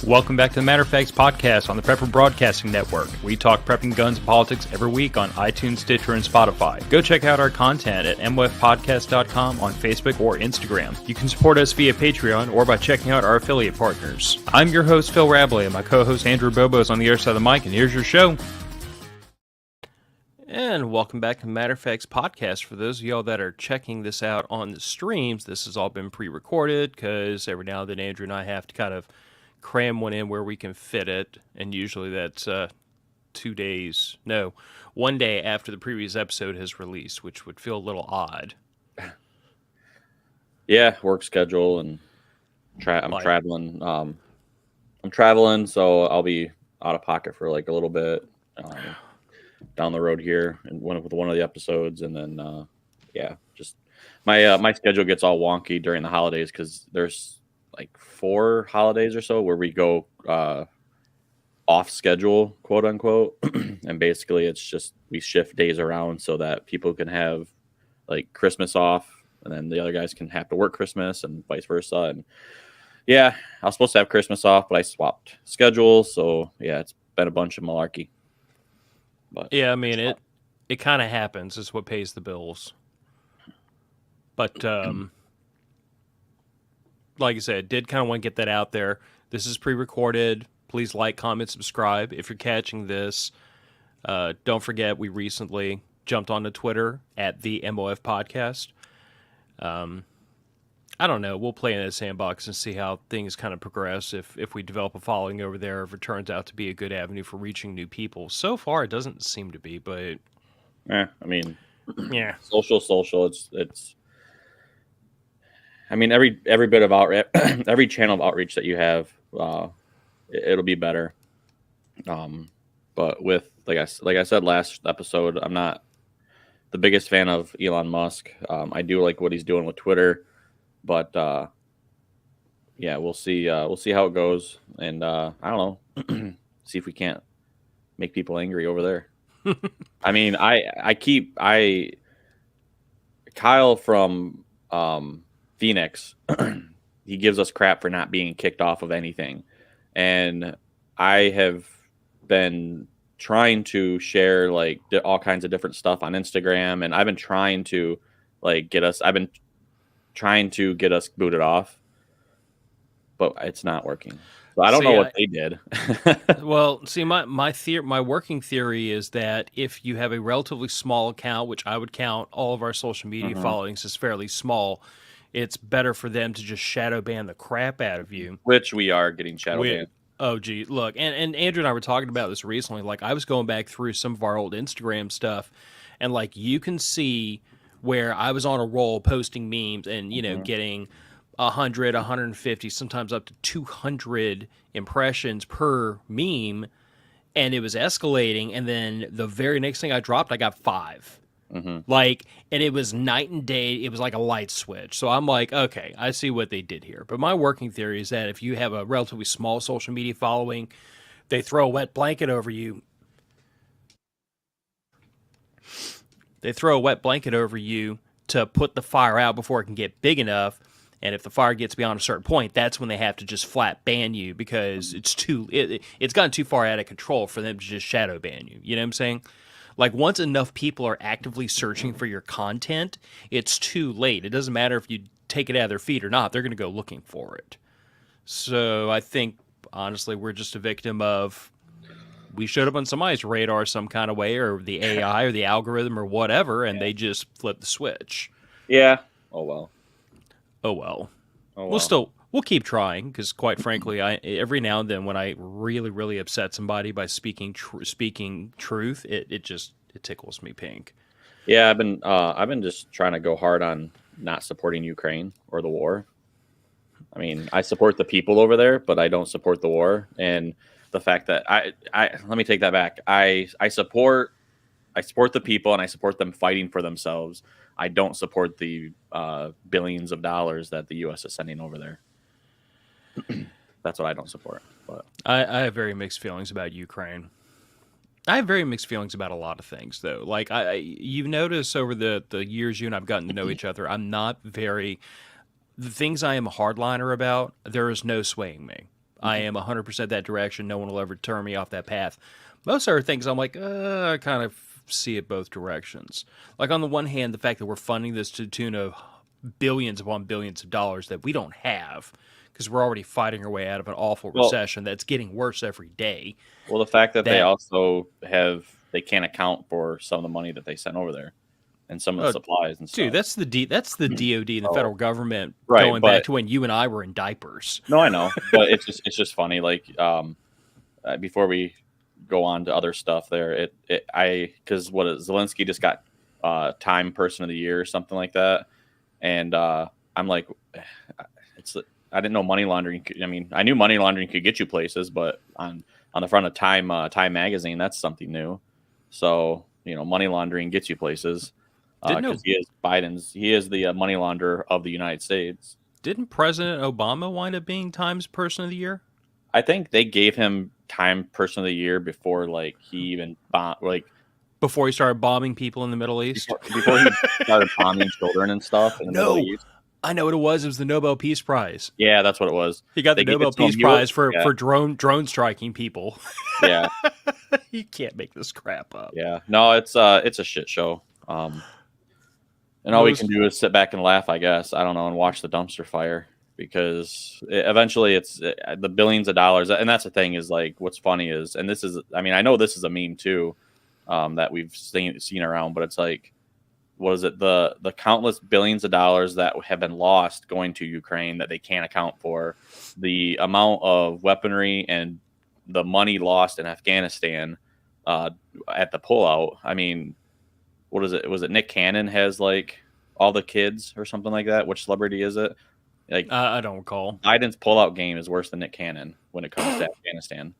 Welcome back to the Matter of Facts podcast on the Prepper Broadcasting Network. We talk prepping, guns, and politics every week on iTunes, Stitcher, and Spotify. Go check out our content at mwfpodcast.com on Facebook or Instagram. You can support us via Patreon or by checking out our affiliate partners. I'm your host, Phil Rabley, and my co-host, Andrew Bobo, is on the other side of the mic, and here's your show. And welcome back to the Matter of Facts podcast. For those of y'all that are checking this out on the streams, this has all been pre-recorded because every now and then Andrew and I have to kind of cram one in where we can fit it, and usually that's 1 day after the previous episode has released, which would feel a little odd. Yeah, work schedule, and I'm traveling. I'm traveling, so I'll be out of pocket for like a little bit down the road here, and with one of the episodes, and then just my schedule gets all wonky during the holidays because there's like 4 holidays or so where we go off schedule, quote unquote. And basically it's just we shift days around so that people can have like Christmas off, and then the other guys can have to work Christmas and vice versa. And yeah, I was supposed to have Christmas off, but I swapped schedules, so yeah, it's been a bunch of malarkey. But yeah, I mean it kind of happens. It's what pays the bills. But like I said, did kind of want to get that out there. This is pre-recorded. Please like, comment, subscribe. If you're catching this, don't forget we recently jumped onto Twitter at the MOF Podcast. I don't know. We'll play in that sandbox and see how things kind of progress. If we develop a following over there, if it turns out to be a good avenue for reaching new people. So far, it doesn't seem to be, but I mean, yeah, social. It's. I mean, every bit of outreach, every channel of outreach that you have, it'll be better. But with like I said last episode, I'm not the biggest fan of Elon Musk. I do like what he's doing with Twitter, but yeah, we'll see. We'll see how it goes, and I don't know. See if we can't make people angry over there. I mean, Kyle from Phoenix, he gives us crap for not being kicked off of anything, and I have been trying to share like all kinds of different stuff on Instagram, and I've been trying to get us booted off, but it's not working. So I don't know what they did. Well, see, my working theory is that if you have a relatively small account, which I would count all of our social media followings as fairly small, it's better for them to just shadow ban the crap out of you. Which we are getting shadow banned. Oh, gee, look, and Andrew and I were talking about this recently. Like, I was going back through some of our old Instagram stuff, and like you can see where I was on a roll posting memes and getting 100, 150, sometimes up to 200 impressions per meme, and it was escalating. And then the very next thing I dropped, I got 5. And it was night and day. It was like a light switch. So I'm like, okay, I see what they did here. But my working theory is that if you have a relatively small social media following, they throw a wet blanket over you. They throw a wet blanket over you to put the fire out before it can get big enough. And if the fire gets beyond a certain point, that's when they have to just flat ban you because it's gotten too far out of control for them to just shadow ban you. You know what I'm saying? Like, once enough people are actively searching for your content, it's too late. It doesn't matter if you take it out of their feed or not. They're going to go looking for it. So I think, honestly, we're just a victim of we showed up on somebody's radar some kind of way, or the AI or the algorithm or whatever, and they just flipped the switch. Yeah. Oh, well. We'll keep trying because, quite frankly, every now and then when I really, really upset somebody by speaking truth, it tickles me pink. Yeah, I've been just trying to go hard on not supporting Ukraine or the war. I mean, I support the people over there, but I don't support the war. And the fact that I let me take that back. I support the people, and I support them fighting for themselves. I don't support the billions of dollars that the U.S. is sending over there. That's what I don't support. But I have very mixed feelings about Ukraine. I have very mixed feelings about a lot of things, though. Like, you've noticed over the years you and I've gotten to know each other, I'm not very... The things I am a hardliner about, there is no swaying me. I am 100% that direction. No one will ever turn me off that path. Most other things, I'm like, I kind of see it both directions. Like, on the one hand, the fact that we're funding this to the tune of billions upon billions of dollars that we don't have because we're already fighting our way out of an awful recession that's getting worse every day. Well, the fact that they also they can't account for some of the money that they sent over there and some of the supplies and stuff. Dude, that's the DOD and the federal government right, going back to when you and I were in diapers. No, I know, but it's just funny. Like, before we go on to other stuff, because Zelensky just got Time Person of the Year or something like that, and I'm like, I didn't know money laundering. I knew money laundering could get you places, but on the front of Time magazine, that's something new. So money laundering gets you places. Because he is the money launderer of the United States. Didn't President Obama wind up being Time's Person of the Year? I think they gave him Time Person of the Year before, like, he even before he started bombing people in the Middle East. Before he started bombing children and stuff in the Middle East. I know what it was. It was the Nobel Peace Prize. Yeah, that's what it was. He got the Nobel Peace Prize for drone striking people. Yeah, you can't make this crap up. Yeah, no, it's a shit show. And all we can do is sit back and laugh, I guess. I don't know, and watch the dumpster fire, because eventually it's the billions of dollars. And that's the thing, is like, what's funny is, and this is, I know this is a meme too, that we've seen around, but it's like, what is it? The countless billions of dollars that have been lost going to Ukraine that they can't account for, the amount of weaponry and the money lost in Afghanistan at the pullout. What is it? Was it Nick Cannon has like all the kids or something like that? Which celebrity is it? Like, I don't recall. Biden's pullout game is worse than Nick Cannon when it comes to Afghanistan.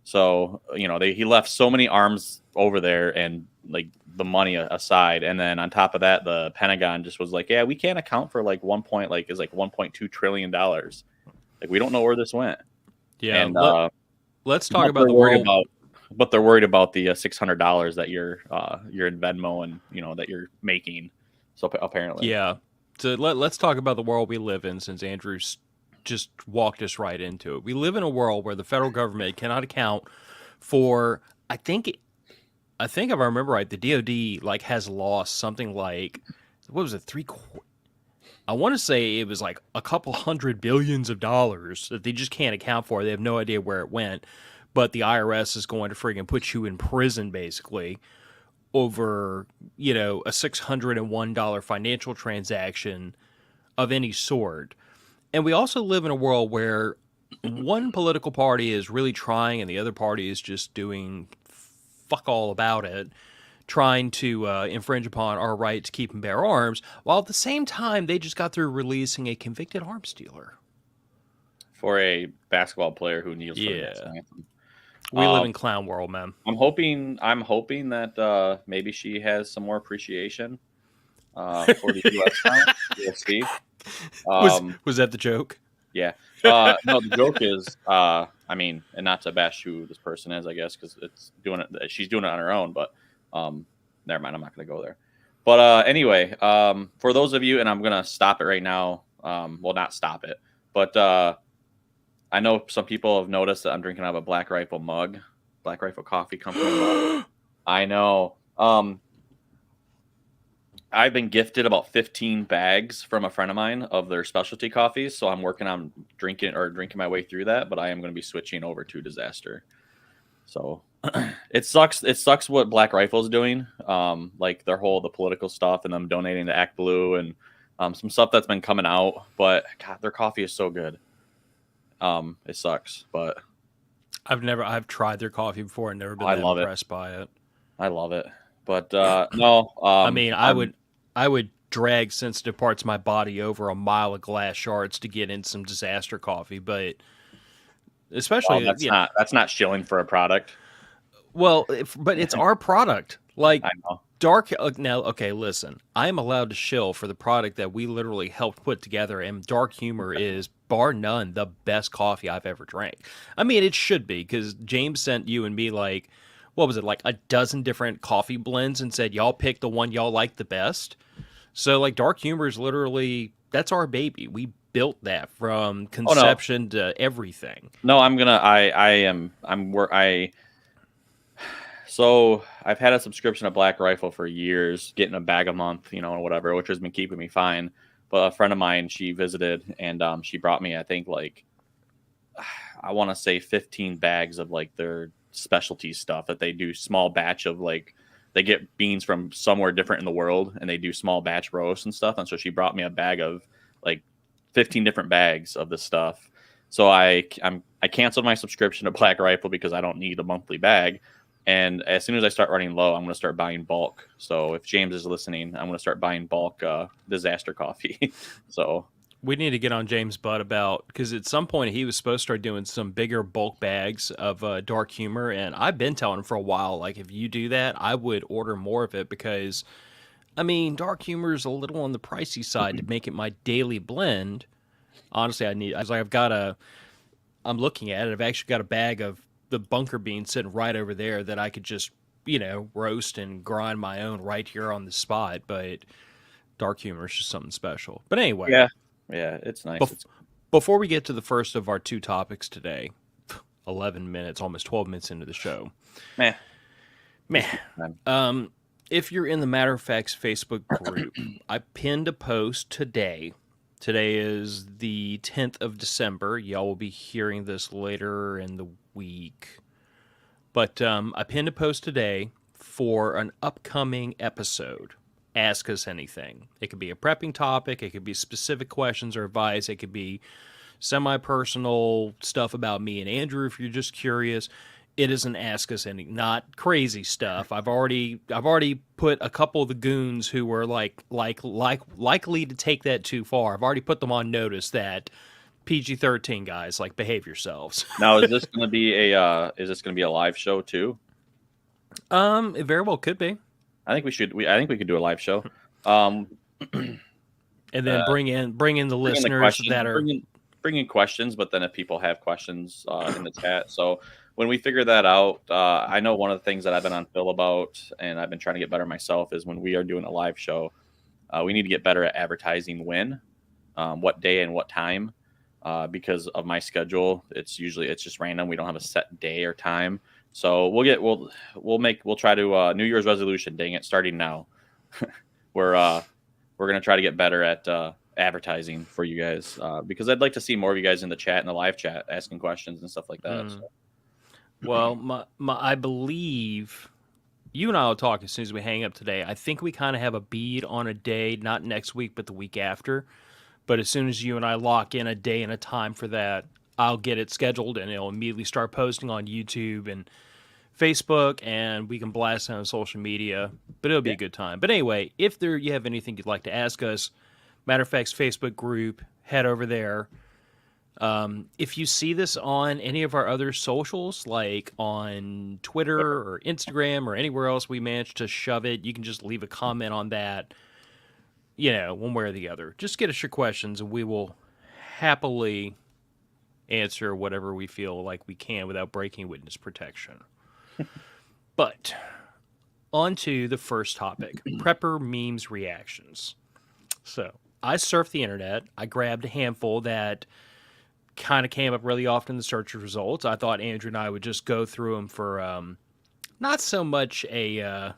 So, he left so many arms over there, and like the money aside. And then on top of that, the Pentagon just was like, yeah, we can't account for like $1.2 trillion. Like, we don't know where this went. Yeah. And let's talk about the world. But they're worried about the $600 that you're in Venmo and that you're making. So apparently, yeah. So let's talk about the world we live in, since Andrew's just walked us right into it. We live in a world where the federal government cannot account for. I think if I remember right, the DoD like has lost something like, what was it, I want to say it was like a couple $100 billion that they just can't account for. They have no idea where it went. But the IRS is going to friggin' put you in prison, basically, over, a $601 financial transaction of any sort. And we also live in a world where one political party is really trying and the other party is just doing fuck all about it, trying to infringe upon our right to keep and bear arms, while at the same time they just got through releasing a convicted arms dealer. For a basketball player who kneels for the national anthem. We live in clown world, man. I'm hoping that maybe she has some more appreciation for the U.S. now. We'll see. Was that the joke? Yeah. No, the joke is, and not to bash who this person is, I guess, because she's doing it on her own. But never mind, I'm not going to go there. But anyway, for those of you, and I'm going to stop it right now. Well, not stop it, but. I know some people have noticed that I'm drinking out of a Black Rifle mug, Black Rifle Coffee Company mug. I know. I've been gifted about 15 bags from a friend of mine of their specialty coffees, so I'm working on drinking my way through that, but I am going to be switching over to Disaster. So it sucks. It sucks what Black Rifle is doing, like the political stuff and them donating to Act Blue and some stuff that's been coming out, but God, their coffee is so good. It sucks, but I've tried their coffee before and never been that impressed by it. I love it, but no. I would drag sensitive parts of my body over a mile of glass shards to get in some Disaster coffee, but especially that's not shilling for a product. Well, but it's our product. Like, I know. Now, okay, listen. I am allowed to shill for the product that we literally helped put together, and Dark Humor is, bar none, the best coffee I've ever drank. It should be, because James sent you and me, like, what was it, like a dozen different coffee blends and said, y'all pick the one y'all like the best. So, like, Dark Humor is literally, that's our baby. We built that from Oh no, conception to everything. no, so I've had a subscription to Black Rifle for years, getting a bag a month, and whatever, which has been keeping me fine. But a friend of mine, she visited and she brought me, I think, like, I want to say 15 bags of like their specialty stuff that they do small batch of, like, they get beans from somewhere different in the world and they do small batch roasts and stuff. And so she brought me a bag of like 15 different bags of this stuff. So I canceled my subscription to Black Rifle because I don't need a monthly bag. And as soon as I start running low, I'm going to start buying bulk. So if James is listening, I'm going to start buying bulk disaster coffee. So We need to get on James Butt about, because at some point he was supposed to start doing some bigger bulk bags of dark humor, and I've been telling him for a while, like, if you do that, I would order more of it, because I mean, dark humor is a little on the pricey side to make it my daily blend. Honestly, I'm looking at it. I've actually got a bag of the bunker beans sitting right over there that I could just, roast and grind my own right here on the spot. But dark humor is just something special. But anyway, yeah, it's nice. Before we get to the first of our two topics today, 11 minutes, almost 12 minutes into the show. Meh. If you're in the Matter of Facts Facebook group, I pinned a post today. Today is the 10th of December. Y'all will be hearing this later in the week. But I pinned a post today for an upcoming episode. Ask us anything. It could be a prepping topic. It could be specific questions or advice. It could be semi-personal stuff about me and Andrew if you're just curious. It is an ask us any, not crazy stuff. I've already put a couple of the goons who were likely to take that too far. I've already put them on notice that PG-13 guys, like, behave yourselves. Now, is this going to be a live show too? It very well could be. I think we should. I think we could do a live show. And then bring in the listeners that are bring in questions. But then if people have questions in the chat, so when we figure that out, I know one of the things that I've been on Phil about, and I've been trying to get better myself, is when we are doing a live show, we need to get better at advertising when, what day and what time, because of my schedule. It's just random. We don't have a set day or time. So we'll try to New Year's resolution. Dang it, starting now. we're gonna try to get better at advertising for you guys because I'd like to see more of you guys in the chat, in the live chat, asking questions and stuff like that. So. Well, I believe you and I will talk as soon as we hang up today. I think we kind of have a bead on a day, not next week, but the week after. But as soon as you and I lock in a day and a time for that, I'll get it scheduled and it'll immediately start posting on YouTube and Facebook, and we can blast it on social media. But it'll be a good time. But anyway, if you have anything you'd like to ask us, Matter of Fact's Facebook group, head over there. If you see this on any of our other socials, like on Twitter or Instagram or anywhere else we managed to shove it, you can just leave a comment on that, one way or the other. Just get us your questions, and we will happily answer whatever we feel like we can without breaking witness protection. But on to the first topic, prepper memes reactions. So I surfed the internet. I grabbed a handful that kind of came up really often in the search results. I thought Andrew and I would just go through them for not so much a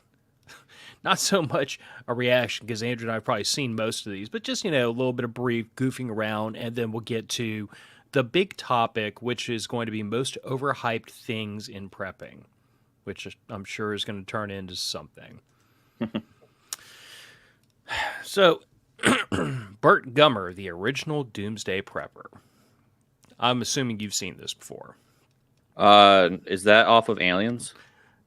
reaction, because Andrew and I have probably seen most of these, but just, a little bit of brief goofing around, and then we'll get to the big topic, which is going to be most overhyped things in prepping, which I'm sure is going to turn into something. So, Burt Gummer, the original Doomsday Prepper. I'm assuming you've seen this before. Is that off of Aliens?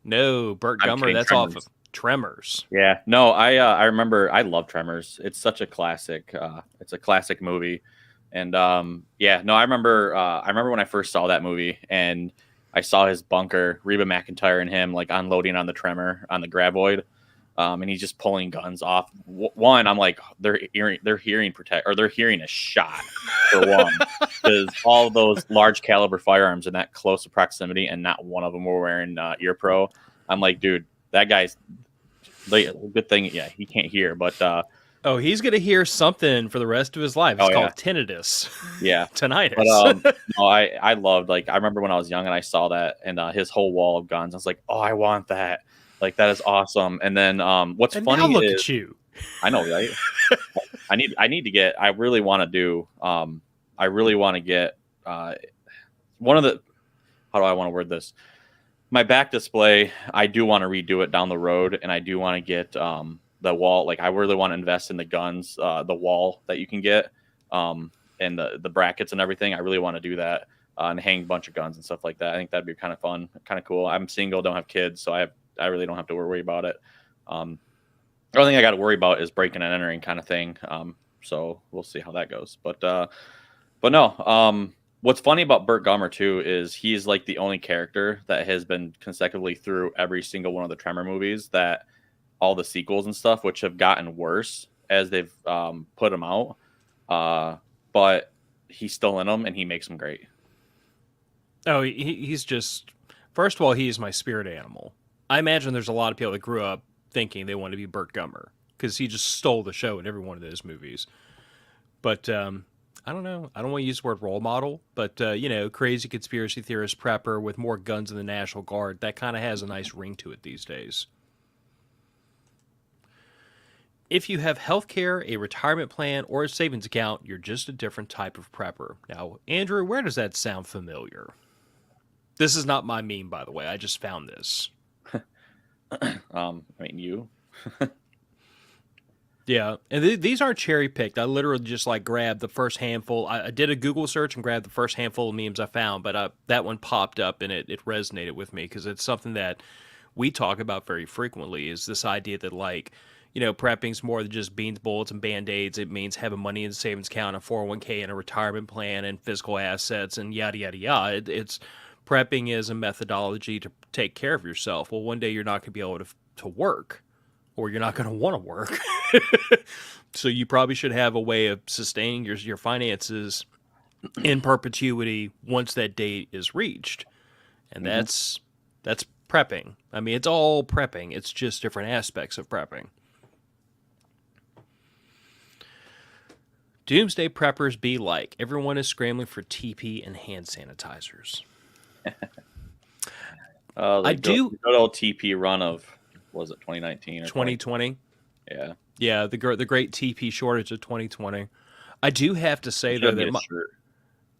No, Burt Gummer, that's Tremors. Off of Tremors. Yeah, no, I remember. I love Tremors. It's such a classic. It's a classic movie. And I remember when I first saw that movie and I saw his bunker, Reba McEntire and him like unloading on the Tremor on the Graboid, and he's just pulling guns off. One, I'm like, they're hearing a shot for one, because all those large caliber firearms in that close proximity, and not one of them were wearing ear pro. I'm like, dude, that guy's good thing. Yeah, he can't hear, but Oh, he's gonna hear something for the rest of his life. It's Oh yeah, called tinnitus, yeah. But tinnitus. no, I loved, like, I remember when I was young and I saw that, and his whole wall of guns. I was like, oh, I want that. Like, that is awesome. And then what's And now funny look is, at you. I know, right? I need to get. I really want to do. I really want to get one of the. How do I want to word this? My back display. I do want to redo it down the road, and I do want to get the wall. Like, I really want to invest in the guns, the wall that you can get, and the brackets and everything. I really want to do that, and hang a bunch of guns and stuff like that. I think that'd be kind of fun, kind of cool. I'm single, don't have kids, so I really don't have to worry about it. The only thing I got to worry about is breaking and entering kind of thing. So we'll see how that goes. But no. What's funny about Burt Gummer too is he's like the only character that has been consecutively through every single one of the Tremor movies, that all the sequels and stuff, which have gotten worse as they've put them out. But he's still in them, and he makes them great. Oh, he's just. First of all, he is my spirit animal. I imagine there's a lot of people that grew up thinking they wanted to be Burt Gummer because he just stole the show in every one of those movies. But I don't know. I don't want to use the word role model, but crazy conspiracy theorist prepper with more guns than the National Guard. That kind of has a nice ring to it these days. If you have health care, a retirement plan, or a savings account, you're just a different type of prepper. Now, Andrew, where does that sound familiar? This is not my meme, by the way. I just found this. I mean, you. Yeah, and these aren't cherry picked. I literally just like grabbed the first handful. I did a Google search and grabbed the first handful of memes I found, but that one popped up and it resonated with me because it's something that we talk about very frequently. Is this idea that prepping's more than just beans, bullets, and band-aids. It means having money in a savings account, a 401k, and a retirement plan, and physical assets, and yada yada yada. It's prepping is a methodology to take care of yourself. Well, one day you're not going to be able to work, or you're not going to want to work. So you probably should have a way of sustaining your finances in perpetuity once that date is reached. And that's prepping. I mean, it's all prepping. It's just different aspects of prepping. Doomsday preppers be like, everyone is scrambling for TP and hand sanitizers. I do. The good old TP run of, was it 2019 or 2020? Yeah. Yeah, the great TP shortage of 2020. I do have to say though that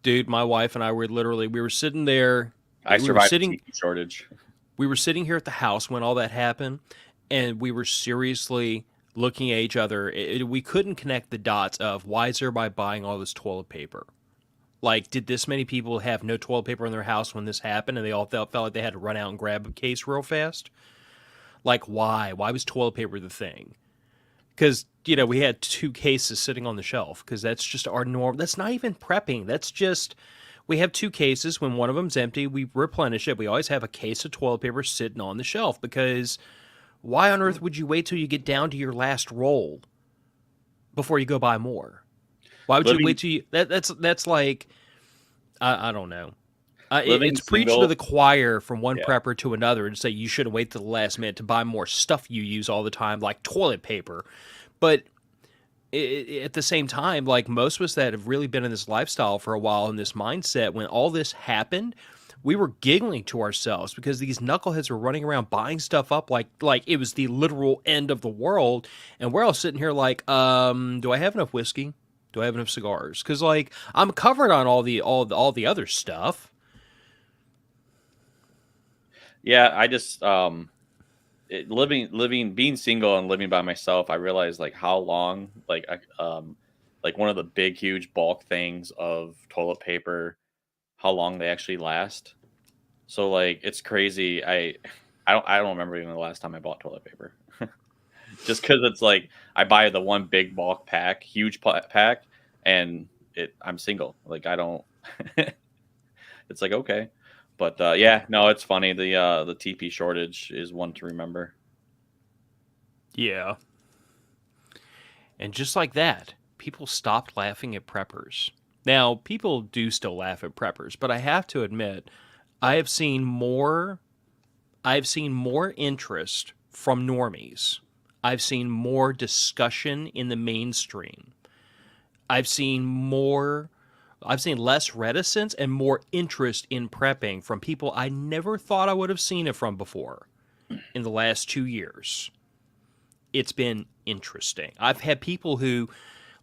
dude, my wife and I were we were sitting there. I survived the TP shortage. We were sitting here at the house when all that happened, and we were seriously looking at each other. We couldn't connect the dots of why is everybody buying all this toilet paper? Like, did this many people have no toilet paper in their house when this happened, and they all felt like they had to run out and grab a case real fast? Like, why? Why was toilet paper the thing? Because, we had 2 cases sitting on the shelf because that's just our norm. That's not even prepping. That's just, we have 2 cases. When one of them's empty, we replenish it. We always have a case of toilet paper sitting on the shelf because why on earth would you wait till you get down to your last roll before you go buy more? Why would you wait till you, that's like, I don't know. It's preaching to the choir from one prepper to another and say you shouldn't wait till the last minute to buy more stuff you use all the time, like toilet paper. But at the same time, like most of us that have really been in this lifestyle for a while, in this mindset, when all this happened, we were giggling to ourselves because these knuckleheads were running around buying stuff up like it was the literal end of the world. And we're all sitting here like, do I have enough whiskey? Do I have enough cigars? Because I'm covered on all the other stuff. Yeah, I just being single and living by myself, I realized like how long like one of the big huge bulk things of toilet paper, how long they actually last. So like it's crazy. I don't remember even the last time I bought toilet paper. Just because it's like I buy the one big bulk pack, huge pack, and I'm single. Like I don't. It's like okay. But no, it's funny. The TP shortage is one to remember. Yeah. And just like that, people stopped laughing at preppers. Now, people do still laugh at preppers, but I have to admit, I've seen more interest from normies. I've seen more discussion in the mainstream. I've seen more I've seen less reticence and more interest in prepping from people I never thought I would have seen it from before in the last 2 years. It's been interesting. I've had people who,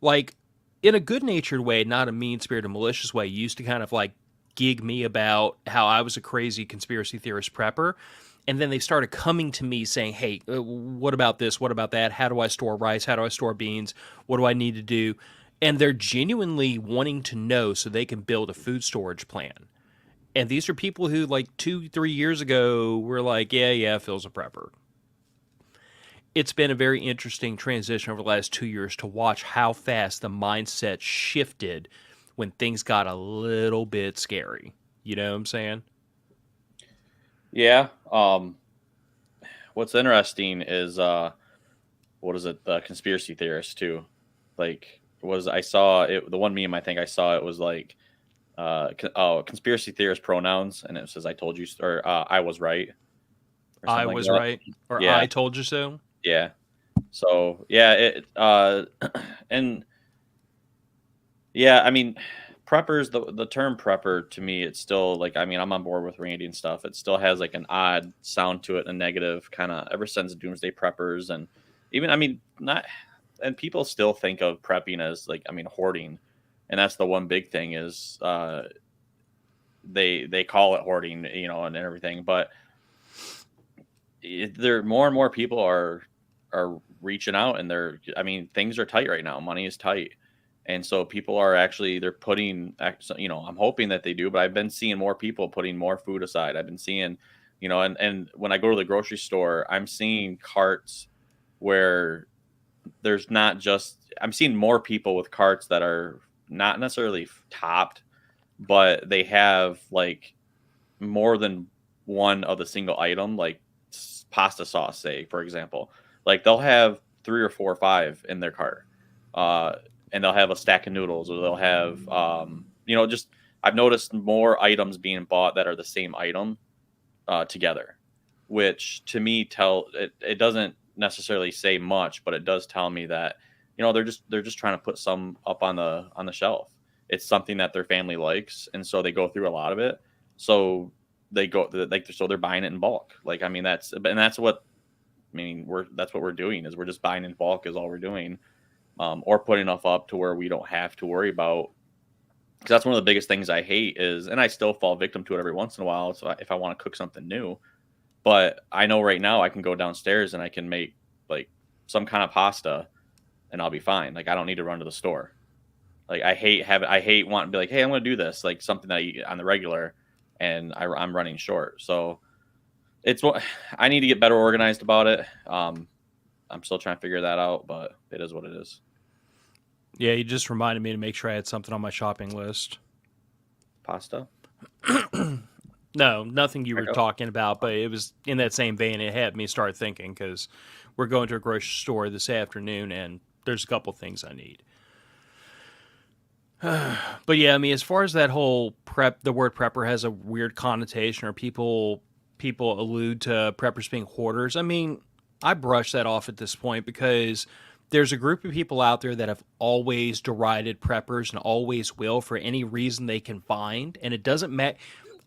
like, in a good natured way, not a mean spirited, malicious way, used to kind of like gig me about how I was a crazy conspiracy theorist prepper. And then they started coming to me saying, hey, what about this? What about that? How do I store rice? How do I store beans? What do I need to do? And they're genuinely wanting to know so they can build a food storage plan. And these are people who, like, 2-3 years ago, were like, yeah, Phil's a prepper. It's been a very interesting transition over the last 2 years to watch how fast the mindset shifted when things got a little bit scary. You know what I'm saying? Yeah. What's interesting is what is it? The conspiracy theorists too. Like, was I saw it? The one meme I think I saw it was like, conspiracy theorist pronouns, and it says "I told you" or "I was right" or I something like was that. right, or Yeah, I told you so. yeah. So yeah, it and yeah, I mean, preppers. The term prepper to me, it's still like, I mean, I'm on board with Randy and stuff. It still has like an odd sound to it, a negative kind of, ever since Doomsday Preppers, and even, I mean, not, and people still think of prepping as like, I mean, hoarding, and that's the one big thing is they call it hoarding, you know, and everything, but there more and more people are reaching out, and they're, I mean, things are tight right now. Money is tight. And so people are actually, they're putting, you know, I'm hoping that they do, but I've been seeing more people putting more food aside. I've been seeing, you know, and when I go to the grocery store, I'm seeing carts where there's not just, I'm seeing more people with carts that are not necessarily topped, but they have like more than one of the single item, like pasta sauce, say, for example. Like they'll have 3 or 4 or 5 in their cart. And they'll have a stack of noodles, or they'll have, you know, just, I've noticed more items being bought that are the same item together, which to me it doesn't necessarily say much, but it does tell me that, you know, they're just trying to put some up on the shelf. It's something that their family likes, and so they go through a lot of it. So they go like, so they're buying it in bulk. Like, I mean, that's what, I mean, that's what we're doing, is we're just buying in bulk is all we're doing. Or put enough up to where we don't have to worry about. Because that's one of the biggest things I hate is, and I still fall victim to it every once in a while. So if I want to cook something new, but I know right now I can go downstairs and I can make like some kind of pasta, and I'll be fine. Like, I don't need to run to the store. Like, I hate wanting to be like, hey, I'm going to do this, like something that I eat on the regular, and I'm running short. So it's what I need to get better organized about it. I'm still trying to figure that out, but it is what it is. Yeah, you just reminded me to make sure I had something on my shopping list. Pasta? No, nothing you were talking about, but it was in that same vein. It had me start thinking, because we're going to a grocery store this afternoon, and there's a couple things I need. But yeah, I mean, as far as that whole the word prepper has a weird connotation, or people allude to preppers being hoarders. I mean, I brush that off at this point, because there's a group of people out there that have always derided preppers and always will for any reason they can find. And it doesn't matter.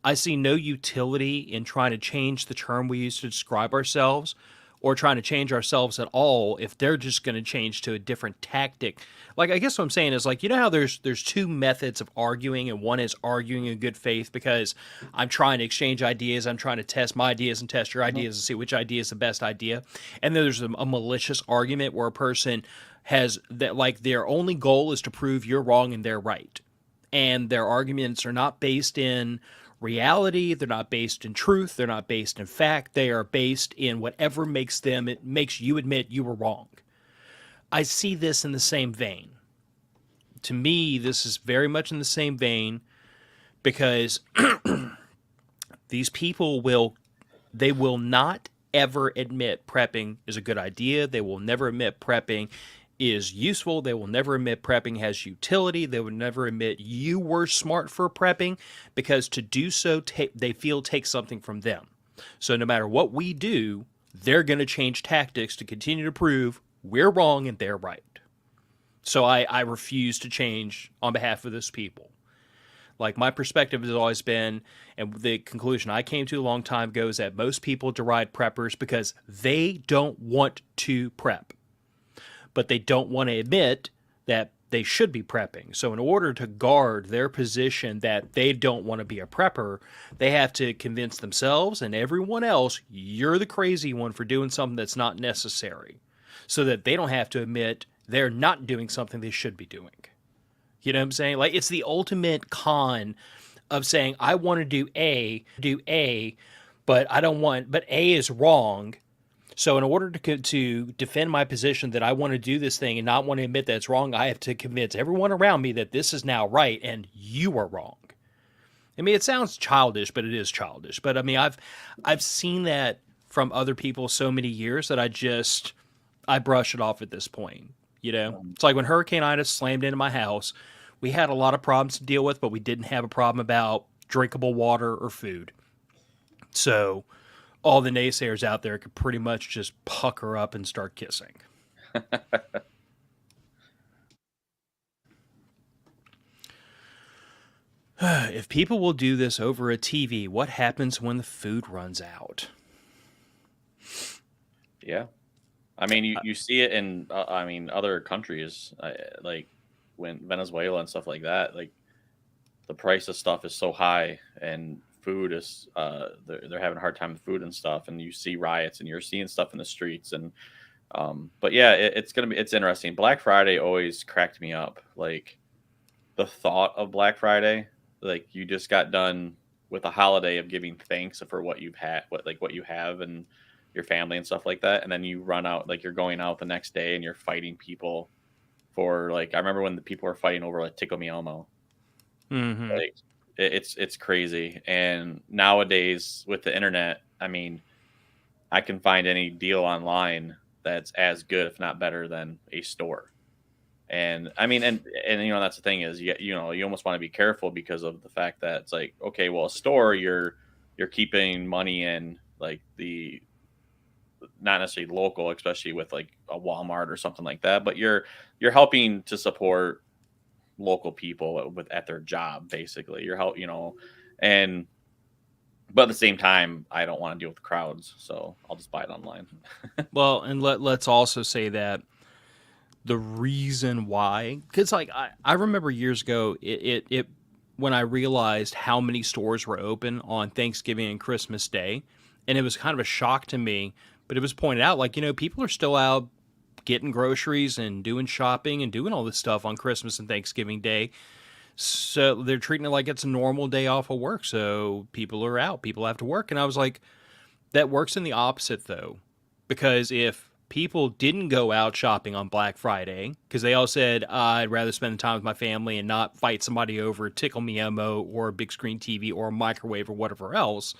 I see no utility in trying to change the term we use to describe ourselves, or trying to change ourselves at all, if they're just going to change to a different tactic. Like, I guess what I'm saying is, like, you know how there's two methods of arguing, and one is arguing in good faith because I'm trying to exchange ideas, I'm trying to test my ideas and test your ideas and see which idea is the best idea. And then there's a malicious argument where a person has that, like, their only goal is to prove you're wrong and they're right. And their arguments are not based in reality, they're not based in truth, they're not based in fact, they are based in whatever makes you admit you were wrong. I see this in the same vein. To me, this is very much in the same vein, because these people will not ever admit prepping is a good idea. They will never admit prepping is useful. They will never admit prepping has utility. They would never admit you were smart for prepping, because to do so, they feel takes something from them. So no matter what we do, they're going to change tactics to continue to prove we're wrong and they're right. So I refuse to change on behalf of those people. Like, my perspective has always been, and the conclusion I came to a long time ago, is that most people deride preppers because they don't want to prep, but they don't want to admit that they should be prepping. So in order to guard their position that they don't want to be a prepper, they have to convince themselves and everyone else you're the crazy one for doing something that's not necessary, so that they don't have to admit they're not doing something they should be doing. You know what I'm saying? Like, it's the ultimate con of saying I want to do A, but I don't want, but A is wrong. So in order to defend my position that I want to do this thing and not want to admit that it's wrong, I have to convince everyone around me that this is now right and you are wrong. I mean, it sounds childish, but it is childish. But I mean, I've seen that from other people so many years that I brush it off at this point. You know, it's like when Hurricane Ida slammed into my house, we had a lot of problems to deal with, but we didn't have a problem about drinkable water or food. So all the naysayers out there could pretty much just pucker up and start kissing. If people will do this over a TV, what happens when the food runs out? Yeah. I mean, you see it in, I mean, other countries, like when Venezuela and stuff like that, like the price of stuff is so high and food is, they're having a hard time with food and stuff. And you see riots and you're seeing stuff in the streets. And, but yeah, it's interesting. Black Friday always cracked me up. Like the thought of Black Friday, like you just got done with a holiday of giving thanks for what you've had, what you have and your family and stuff like that, and then you run out, like you're going out the next day and you're fighting people for, like, I remember when the people were fighting over like Tickle Me Elmo. Mm-hmm. Like it's crazy. And nowadays with the internet, I mean, I can find any deal online that's as good, if not better, than a store. And I mean, and you know, that's the thing is, you know, you almost want to be careful because of the fact that it's like, okay, well, a store, you're keeping money in, like the not necessarily local, especially with like a Walmart or something like that, but you're helping to support local people with at their job, basically. You're help, you know, and but at the same time, I don't want to deal with crowds, so I'll just buy it online. Well, and let's also say that the reason why, because like I remember years ago, it when I realized how many stores were open on Thanksgiving and Christmas Day, and it was kind of a shock to me. But it was pointed out, like, you know, people are still out getting groceries and doing shopping and doing all this stuff on Christmas and Thanksgiving Day. So they're treating it like it's a normal day off of work. So people are out, people have to work. And I was like, that works in the opposite, though, because if people didn't go out shopping on Black Friday because they all said, I'd rather spend time with my family and not fight somebody over Tickle Me Elmo or a big screen TV or a microwave or whatever else,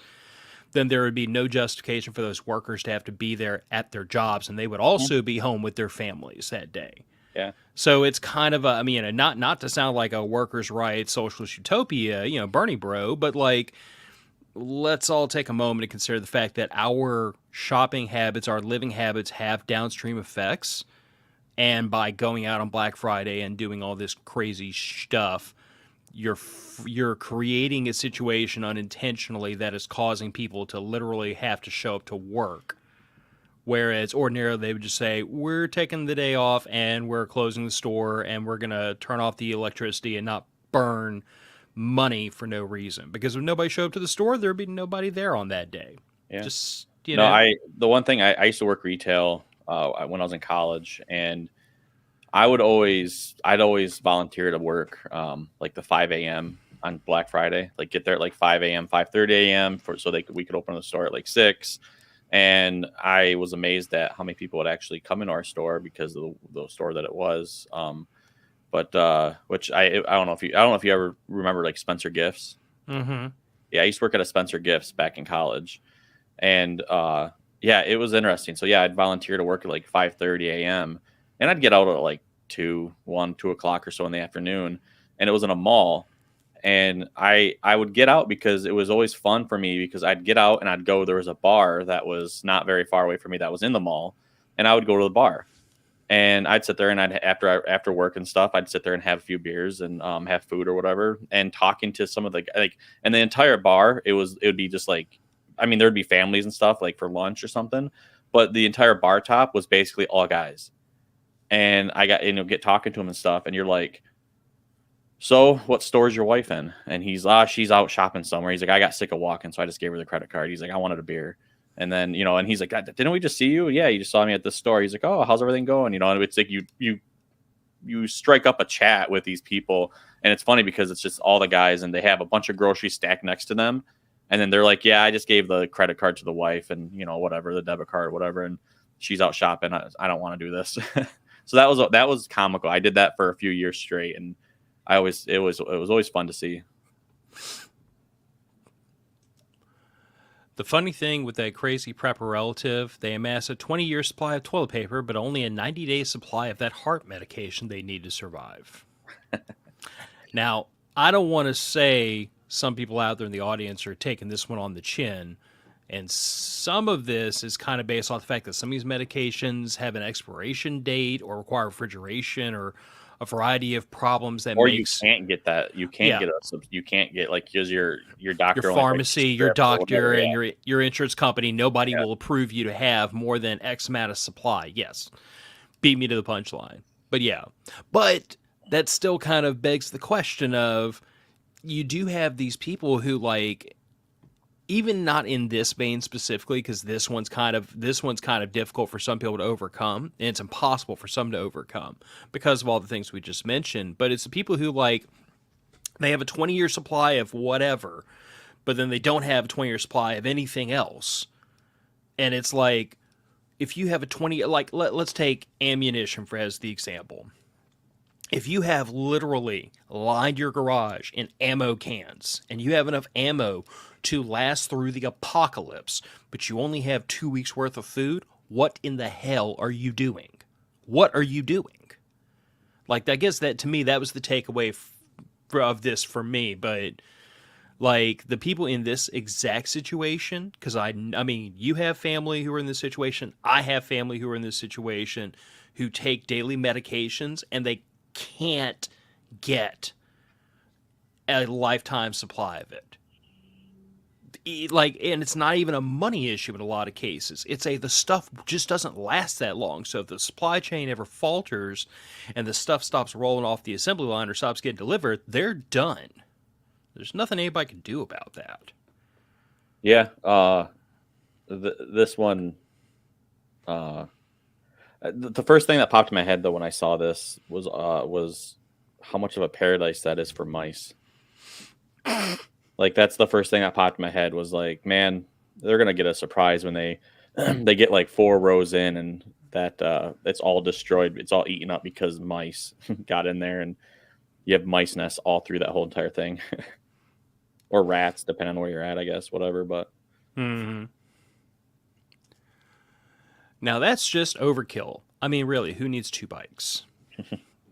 then there would be no justification for those workers to have to be there at their jobs, and they would also be home with their families that day. Yeah. So it's kind of I mean, not to sound like a workers' rights, socialist utopia, you know, Bernie bro, but like, let's all take a moment to consider the fact that our shopping habits, our living habits have downstream effects. And by going out on Black Friday and doing all this crazy stuff, you're creating a situation unintentionally that is causing people to literally have to show up to work. Whereas ordinarily they would just say, we're taking the day off and we're closing the store and we're going to turn off the electricity and not burn money for no reason. Because if nobody showed up to the store, there'd be nobody there on that day. Yeah. Just, you know. The one thing I used to work retail when I was in college, and I'd always volunteer to work like the 5 a.m. on Black Friday, like get there at like 5 a.m., 5:30 a.m. so we could open the store at like 6. And I was amazed at how many people would actually come into our store because of the store that it was. But which I don't know if you ever remember like Spencer Gifts. Mm-hmm. Yeah, I used to work at a Spencer Gifts back in college, and yeah, it was interesting. So yeah, I'd volunteer to work at like 5:30 a.m. and I'd get out at like 2 o'clock or so in the afternoon, and it was in a mall. And I would get out because it was always fun for me because I'd get out and I'd go. There was a bar that was not very far away from me that was in the mall, and I would go to the bar and I'd sit there and after work and stuff, I'd sit there and have a few beers and have food or whatever, and talking to some of the like, and the entire bar, it would be just like, I mean, there'd be families and stuff like for lunch or something, but the entire bar top was basically all guys, and I got get talking to him and stuff, and you're like, so what store's your wife in? And he's she's out shopping somewhere. He's like, I got sick of walking, so I just gave her the credit card. He's like, I wanted a beer. And then, and he's like, didn't we just see you? Yeah, you just saw me at the store. He's like, oh, how's everything going? And it's like you strike up a chat with these people, and it's funny because it's just all the guys, and they have a bunch of groceries stacked next to them, and then they're like, yeah, I just gave the credit card to the wife, and whatever, the debit card, whatever, and she's out shopping. I don't want to do this. So that was comical. I did that for a few years straight, and it was always fun to see. The funny thing with that crazy prepper relative, they amass a 20-year supply of toilet paper, but only a 90-day supply of that heart medication they need to survive. Now, I don't want to say some people out there in the audience are taking this one on the chin, and some of this is kind of based off the fact that some of these medications have an expiration date or require refrigeration or a variety of problems that or makes, you can't get that. You can't get like because your doctor, your pharmacy, your doctor, and your insurance company. Nobody will approve you to have more than X amount of supply. Yes, beat me to the punchline. But that still kind of begs the question of, you do have these people who, like, even not in this vein specifically, because this one's kind of difficult for some people to overcome, and it's impossible for some to overcome because of all the things we just mentioned. But it's the people who, like, they have a 20-year supply of whatever, but then they don't have a 20-year supply of anything else. And it's like, if you have a 20, like, let's take ammunition as the example. If you have literally lined your garage in ammo cans and you have enough ammo to last through the apocalypse, but you only have 2 weeks worth of food, what in the hell are you doing? What are you doing? Like, I guess that, to me, that was the takeaway of this for me. But, like, the people in this exact situation, because I mean, you have family who are in this situation, I have family who are in this situation, who take daily medications, and they can't get a lifetime supply of it. Like, and it's not even a money issue in a lot of cases. It's the stuff just doesn't last that long. So if the supply chain ever falters and the stuff stops rolling off the assembly line or stops getting delivered, they're done. There's nothing anybody can do about that. Yeah. This one, the first thing that popped in my head though when I saw this was how much of a paradise that is for mice. Like, that's the first thing that popped in my head was like, man, they're gonna get a surprise when they they get like 4 rows in, and that it's all destroyed. It's all eaten up because mice got in there, and you have mice nests all through that whole entire thing, or rats, depending on where you're at, I guess, whatever. But now that's just overkill. I mean, really, who needs 2 bikes?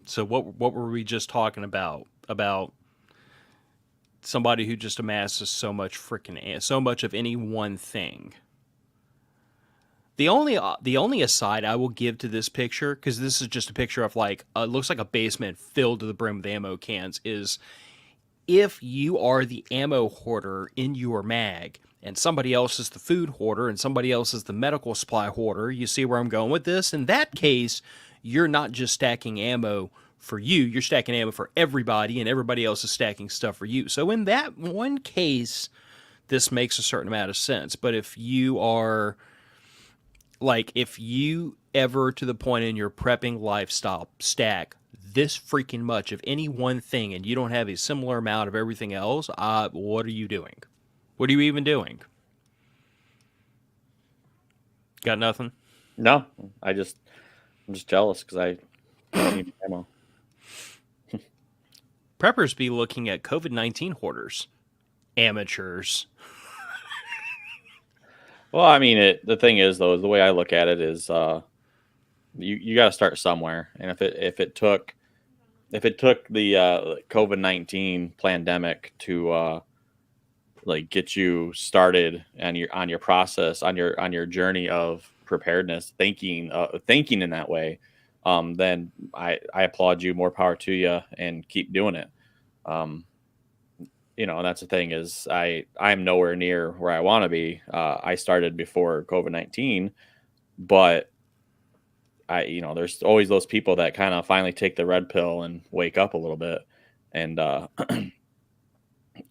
So what were we just talking about? About somebody who just amasses so much of any one thing. The only aside I will give to this picture, because this is just a picture of, like, it looks like a basement filled to the brim with ammo cans, is if you are the ammo hoarder in your mag and somebody else is the food hoarder and somebody else is the medical supply hoarder, you see where I'm going with this? In that case, you're not just stacking ammo for you're stacking ammo for everybody, and everybody else is stacking stuff for you. So in that one case, this makes a certain amount of sense. But if you are, like, if you ever to the point in your prepping lifestyle stack this freaking much of any one thing and you don't have a similar amount of everything else, what are you doing? What are you even doing? Got nothing? No, I'm just jealous because I don't need ammo. Preppers be looking at COVID-19 hoarders. Amateurs. Well, I mean, the thing is, though, the way I look at it is, you got to start somewhere, and if it if it took the COVID-19 pandemic to like get you started on your process on your journey of preparedness, thinking in that way, then I applaud you. More power to you, and keep doing it. Um, and that's the thing is I'm nowhere near where I want to be. I started before COVID-19, but there's always those people that kind of finally take the red pill and wake up a little bit, and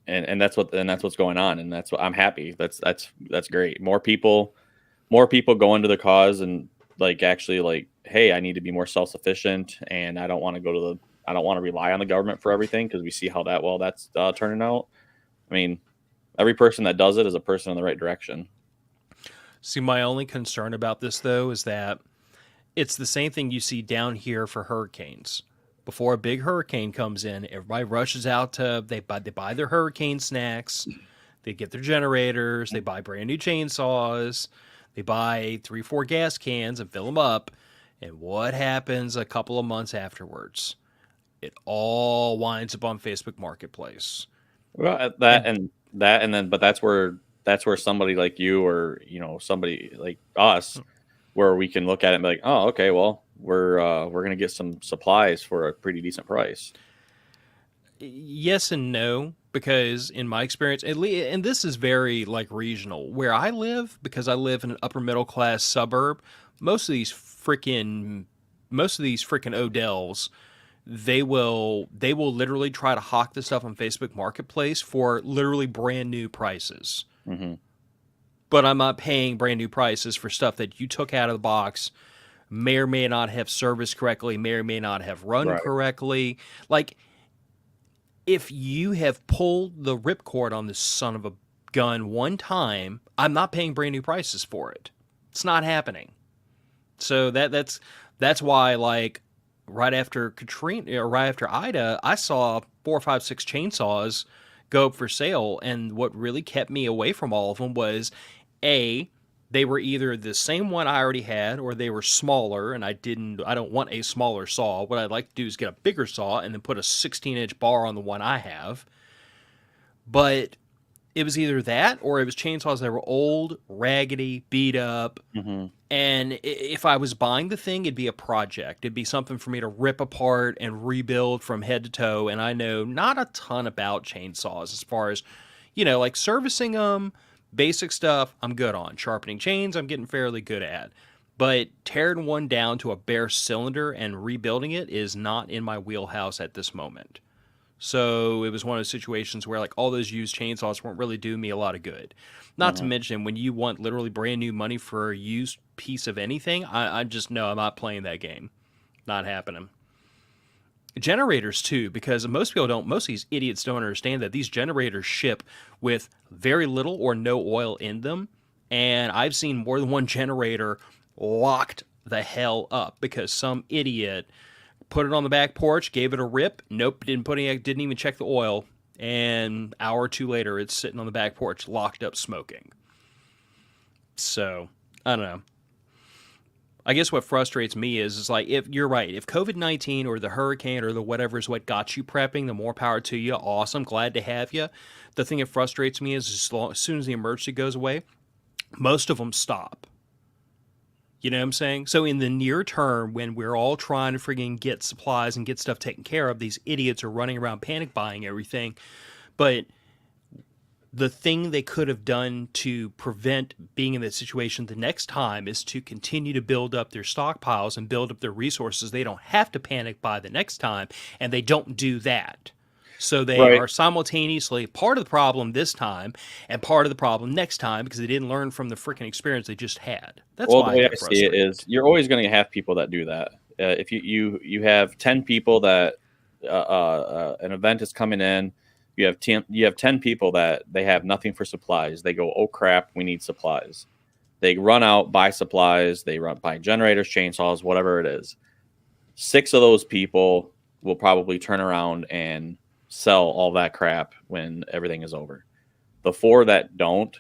and that's what's going on, and that's what I'm happy. That's great. More people go into the cause, and like actually like, hey, I need to be more self-sufficient, and I don't want to rely on the government for everything, because we see how that's turning out. I mean, every person that does it is a person in the right direction. See, my only concern about this, though, is that it's the same thing you see down here for hurricanes. Before a big hurricane comes in, everybody rushes out they buy their hurricane snacks, they get their generators, they buy brand new chainsaws, they buy 3-4 gas cans and fill them up. And what happens a couple of months afterwards? It all winds up on Facebook Marketplace. Well, but that's where somebody like you, or somebody like us, where we can look at it and be like, oh, okay, well, we're gonna get some supplies for a pretty decent price. Yes and no, because in my experience, and this is very like regional where I live, because I live in an upper middle class suburb. Most of these freaking Odells, they will literally try to hawk this stuff on Facebook Marketplace for literally brand new prices. Mm-hmm. But I'm not paying brand new prices for stuff that you took out of the box, may or may not have serviced correctly, may or may not have run correctly. Like, if you have pulled the ripcord on this son of a gun one time, I'm not paying brand new prices for it. It's not happening. So that's why, like, right after Katrina, or right after Ida, I saw 4, 5, 6 chainsaws go up for sale, and what really kept me away from all of them was, A, they were either the same one I already had, or they were smaller, and I don't want a smaller saw. What I'd like to do is get a bigger saw and then put a 16-inch bar on the one I have. But it was either that, or it was chainsaws that were old, raggedy, beat up. Mm-hmm. And if I was buying the thing, it'd be a project. It'd be something for me to rip apart and rebuild from head to toe. And I know not a ton about chainsaws as far as, like servicing them, basic stuff, I'm good on. Sharpening chains, I'm getting fairly good at. But tearing one down to a bare cylinder and rebuilding it is not in my wheelhouse at this moment. So it was one of those situations where, like, all those used chainsaws weren't really doing me a lot of good. Not to mention, when you want literally brand new money for a used piece of anything, I just know I'm not playing that game. Not happening. Generators too, because most of these idiots don't understand that these generators ship with very little or no oil in them. And I've seen more than one generator locked the hell up because some idiot put it on the back porch, gave it a rip. Nope, didn't even check the oil. And an hour or two later, it's sitting on the back porch, locked up, smoking. So, I don't know. I guess what frustrates me is like, if you're right, if COVID-19 or the hurricane or the whatever is what got you prepping, the more power to you. Awesome. Glad to have you. The thing that frustrates me is as soon as the emergency goes away, most of them stop. You know what I'm saying? So in the near term, when we're all trying to friggin' get supplies and get stuff taken care of, these idiots are running around panic buying everything. But the thing they could have done to prevent being in that situation the next time is to continue to build up their stockpiles and build up their resources. They don't have to panic buy the next time, and they don't do that. So they are simultaneously part of the problem this time and part of the problem next time because they didn't learn from the freaking experience they just had. That's why the way I see it is you're always going to have people that do that. If you have 10 people that an event is coming in, you have 10 people that they have nothing for supplies. They go, oh crap, we need supplies. They run out, buy supplies. They buy generators, chainsaws, whatever it is. 6 of those people will probably turn around and sell all that crap when everything is over. The 4 that don't,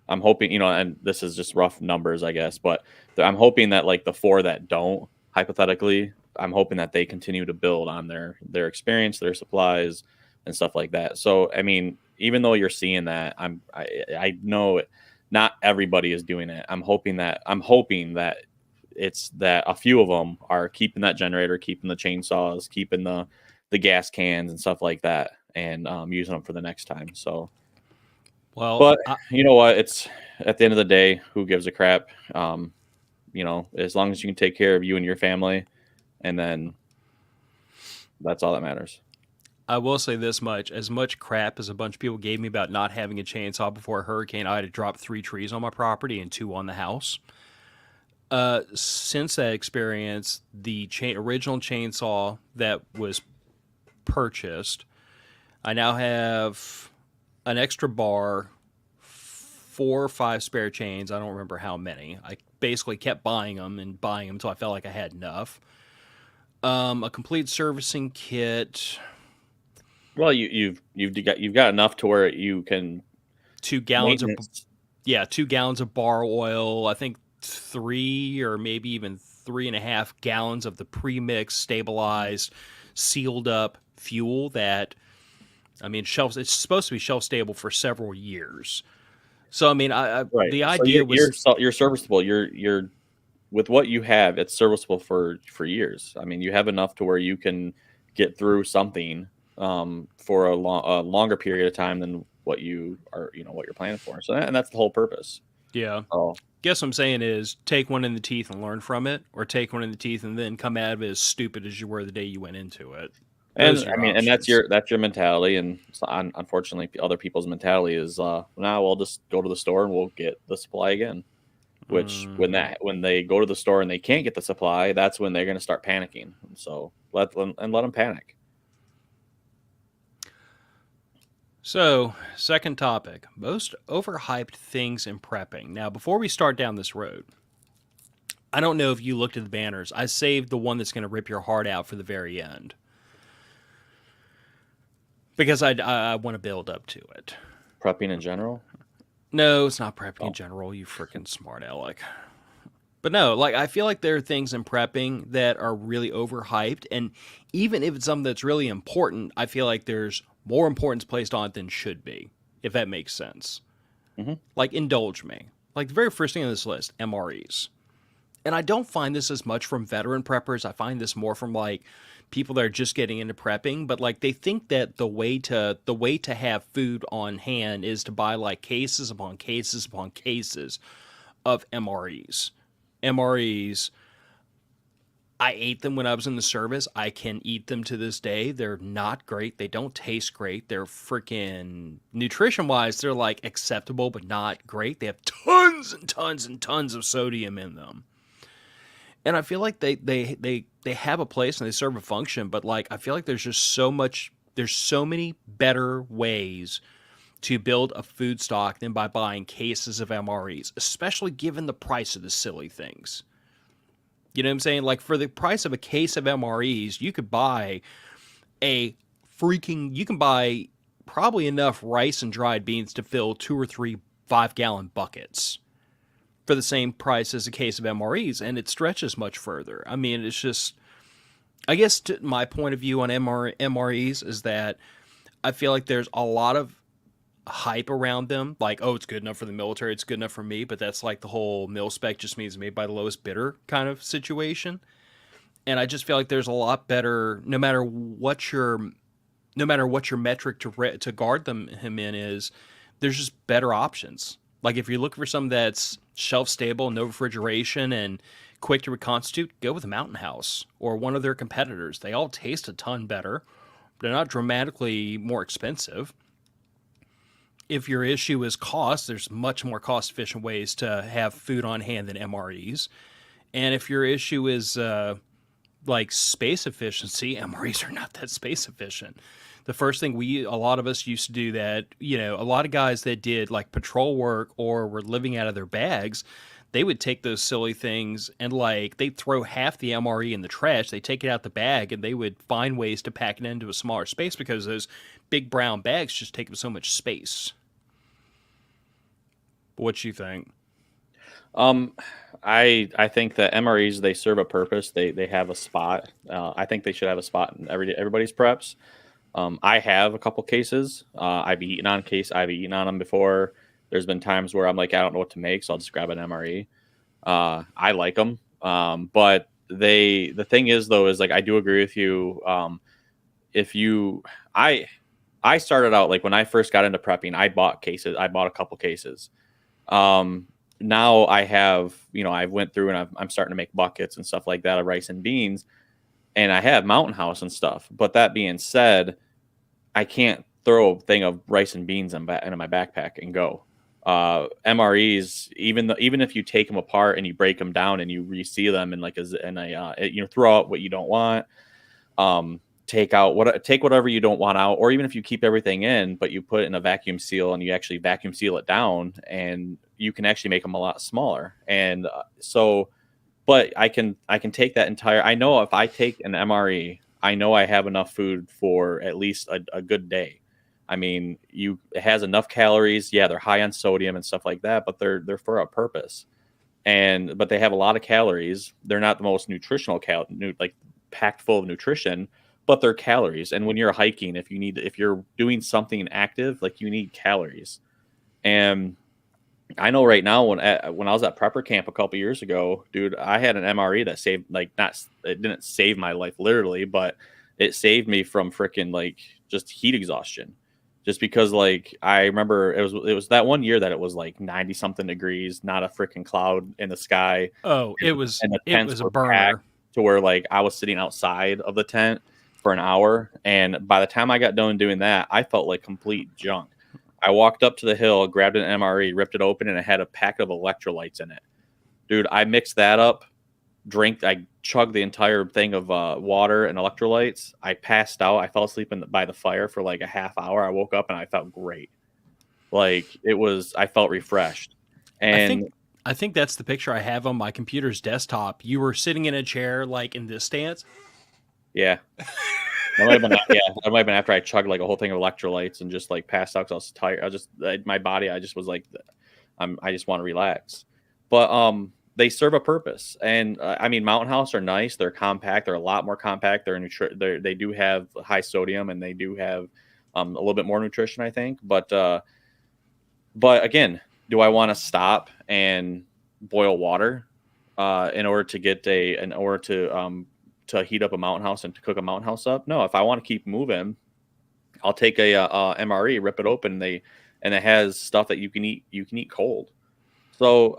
I'm hoping, and this is just rough numbers, I guess, but I'm hoping that like the 4 that don't, hypothetically, I'm hoping that they continue to build on their experience, their supplies, and stuff like that. So I mean, even though you're seeing that, I know not everybody is doing it. I'm hoping that it's that a few of them are keeping that generator, keeping the chainsaws, keeping the gas cans and stuff like that, and using them for the next time. So, Well, but you know what? It's at the end of the day, who gives a crap? As long as you can take care of you and your family, and then that's all that matters. I will say this much: as much crap as a bunch of people gave me about not having a chainsaw before a hurricane, I had to drop 3 trees on my property and 2 on the house. Since that experience, the original chainsaw that was purchased, I now have an extra bar, 4 or 5 spare chains. I don't remember how many. I basically kept buying them until I felt like I had enough. A complete servicing kit. Well, you've got enough to where you can 2 gallons of maintenance. 2 gallons of bar oil. I think 3 or maybe even 3.5 gallons of the pre-mixed, stabilized, sealed up fuel that, I mean, it's supposed to be shelf stable for several years. So I mean, Right. the So idea was, you're serviceable. You're with what you have, it's serviceable for years. I mean, you have enough to where you can get through something for a longer period of time than what you're planning for. So and that's the whole purpose. yeah. Oh, Guess what I'm saying is take one in the teeth and learn from it, or take one in the teeth and then come out of it as stupid as you were the day you went into it. Those and are I your mean, and that's options. your mentality, and so unfortunately, other people's mentality is, now we'll just go to the store and we'll get the supply again. Which Hmm. when they go to the store and they can't get the supply, that's when they're going to start panicking. So let them panic. So, second topic, most overhyped things in prepping. Now, before we start down this road, I don't know if you looked at the banners. I saved the one that's going to rip your heart out for the very end because I want to build up to it. Prepping in general. No, it's not prepping in Oh, general, you freaking smart aleck. But no, like I feel like there are things in prepping that are really overhyped, and even if it's something that's really important, I feel like there's more importance placed on it than should be, if that makes sense. hmm Like indulge me. Like the very first thing on this list, MREs. And I don't find this as much from veteran preppers. I find this more from like people that are just getting into prepping, but like they think that the way to have food on hand is to buy like cases upon cases upon cases of MREs. MREs, I ate them when I was in the service. I can eat them to this day. They're not great. They don't taste great. They're freaking nutrition wise, they're like acceptable but not great. They have tons and tons and tons of sodium in them. And I feel like they have a place and they serve a function, but like I feel like there's so many better ways to build a food stock than by buying cases of MREs, especially given the price of the silly things. You know what I'm saying? Like for the price of a case of MREs, a you can buy probably enough rice and dried beans to fill 2 or 3 5-gallon buckets for the same price as a case of MREs, and it stretches much further. I mean, it's just, I guess my point of view on MREs is that I feel like there's a lot of hype around them. Like, oh, it's good enough for the military, it's good enough for me, but that's like the whole mil spec just means made by the lowest bidder kind of situation. And I just feel like there's a lot better, no matter what your metric to guard him in is, there's just better options. Like if you're looking for something that's shelf stable, no refrigeration, and quick to reconstitute, go with Mountain House or one of their competitors. They all taste a ton better. They're not dramatically more expensive. If your issue is cost, there's much more cost efficient ways to have food on hand than MREs. And if your issue is like space efficiency, MREs are not that space efficient. The first thing a lot of us used to do that, a lot of guys that did like patrol work or were living out of their bags, they would take those silly things and like they'd throw half the MRE in the trash. They take it out the bag and they would find ways to pack it into a smaller space because those big brown bags just take up so much space. What you think? Um, I think that MREs, they serve a purpose. They have a spot. I think they should have a spot in everybody's preps. I have a couple cases. I've eaten on them before. There's been times where I'm like, I don't know what to make, so I'll just grab an MRE. I like them, but the thing is though is like I do agree with you. If you I I started out like when I first got into prepping, I bought cases. I bought a couple cases. Um, Now I have, I went through and I'm starting to make buckets and stuff like that of rice and beans, and I have Mountain House and stuff. But that being said, I can't throw a thing of rice and beans into my backpack and go. MREs, even if you take them apart and you break them down and you reseal them and like throw out what you don't want, take whatever you don't want out, or even if you keep everything in, but you put it in a vacuum seal and you actually vacuum seal it down, and you can actually make them a lot smaller. And but I can take that entire. I know if I take an MRE, I know I have enough food for at least a good day. I mean, it has enough calories. Yeah, they're high on sodium and stuff like that, but they're for a purpose. But they have a lot of calories. They're not the most nutritional like packed full of nutrition, but they're calories. And when you're hiking, if you're doing something active, like you need calories. And I know right now when I was at prepper camp a couple years ago, dude, I had an MRE that saved it didn't save my life literally, but it saved me from freaking like just heat exhaustion. Just because like I remember it was that one year that it was like 90 something degrees, not a freaking cloud in the sky. Oh, And the it tents was a were packed burner. to where like I was sitting outside of the tent for an hour, and by the time I got done doing that, I felt like complete junk. I walked up to the hill, grabbed an MRE, ripped it open, and it had a pack of electrolytes in it. Dude, I mixed that up, I chugged the entire thing of water and electrolytes. I passed out. I fell asleep by the fire for like a half hour. I woke up and I felt great. Like I felt refreshed. I think And I think that's the picture I have on my computer's desktop. You were sitting in a chair like in this stance. yeah, that might have been, yeah, that might have been after I chugged like a whole thing of electrolytes and just like passed out because I was tired. My body, I just was like, I just want to relax. But they serve a purpose, and I mean, Mountain House are nice. They're compact. They're a lot more compact. They do have high sodium, and they do have a little bit more nutrition, I think. But again, do I want to stop and boil water in order to heat up a Mountain House and to cook a Mountain House up? No, if I want to keep moving, I'll take a MRE, rip it open, and it has stuff that you can eat. You can eat cold. So,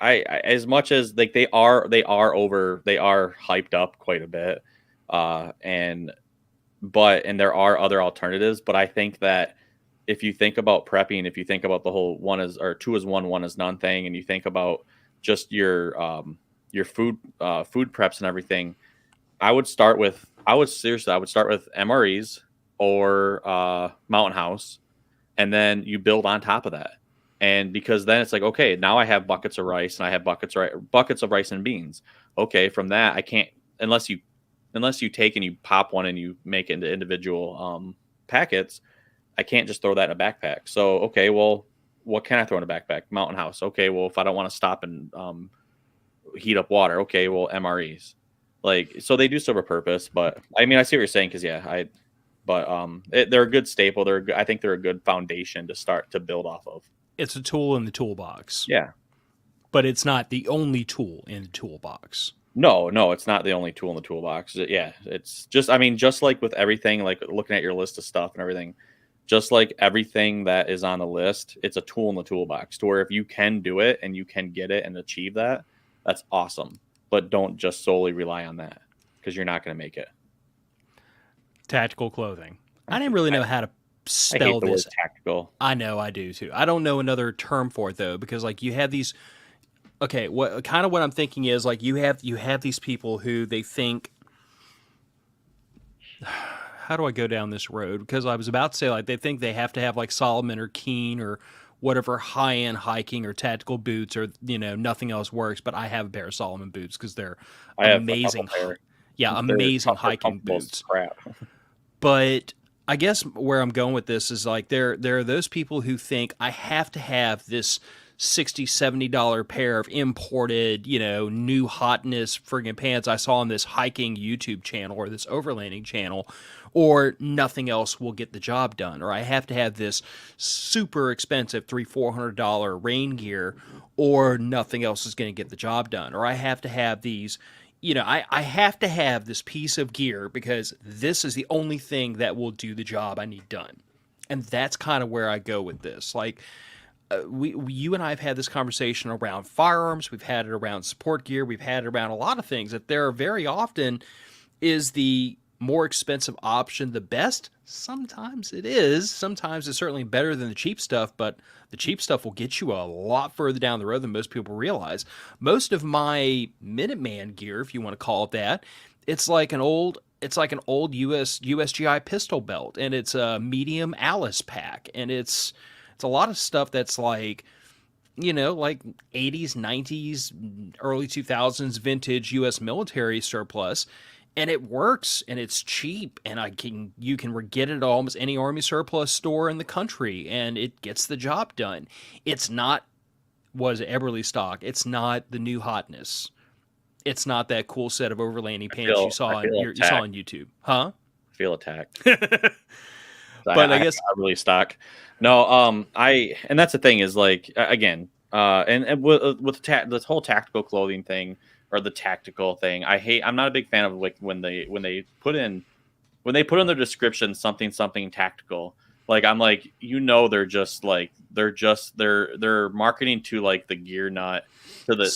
as much as like they are hyped up quite a bit, and there are other alternatives. But I think that if you think about prepping, if you think about the whole two is one is none thing, and you think about just your food preps and everything, I would start with MREs or Mountain House, and then you build on top of that. And because then it's like, okay, now I have buckets of rice and I have buckets of rice and beans. Okay, from that I can't unless you take and you pop one and you make it into individual packets. I can't just throw that in a backpack. So okay, well, what can I throw in a backpack? Mountain House. Okay, well, if I don't want to stop and heat up water, okay, well, MREs. Like, so they do serve a purpose. But I mean, I see what you're saying because they're a good staple. I think they're a good foundation to start to build off of. It's a tool in the toolbox. Yeah. But it's not the only tool in the toolbox. No, it's not the only tool in the toolbox. Yeah, it's just, I mean, just like with everything, like looking at your list of stuff and everything, just like everything that is on the list, it's a tool in the toolbox to where if you can do it and you can get it and achieve that, that's awesome. But don't just solely rely on that because you're not going to make it. Tactical clothing. I didn't really know how to spell I hate the this. word tactical. I know, I do too. I don't know another term for it though, because like you have these. Okay, what I'm thinking is like you have these people who they think. How do I go down this road? Because I was about to say like they think they have to have like Solomon or Keen or whatever high end hiking or tactical boots or nothing else works. But I have a pair of Solomon boots because they're amazing. Yeah, amazing hiking boots. Crap. But I guess where I'm going with this is like there are those people who think I have to have this $60-$70 pair of imported, new hotness friggin' pants I saw on this hiking YouTube channel or this overlanding channel, or nothing else will get the job done. Or I have to have this super expensive $300-$400 rain gear, or nothing else is going to get the job done. Or I have to have these, I have to have this piece of gear because this is the only thing that will do the job I need done. And that's kind of where I go with this. Like, you and I have had this conversation around firearms. We've had it around support gear. We've had it around a lot of things. That there are very often, is the more expensive option the best? Sometimes it is. Sometimes it's certainly better than the cheap stuff, but the cheap stuff will get you a lot further down the road than most people realize. Most of my Minuteman gear, if you want to call it that, it's like an old USGI pistol belt, and it's a medium Alice pack, and it's a lot of stuff that's like, like 80s, 90s, early 2000s vintage U.S. military surplus, and it works, and it's cheap, and you can get it at almost any Army surplus store in the country, and it gets the job done. It's not, Eberly stock. It's not the new hotness. It's not that cool set of overlanding pants you saw on YouTube, huh? I feel attacked. But I guess I really stock. No, and that's the thing is like again, and with this whole tactical clothing thing or the tactical thing, I'm not a big fan of like when they put in their description something tactical. Like I'm like, they're just they're marketing to like the gear nut to the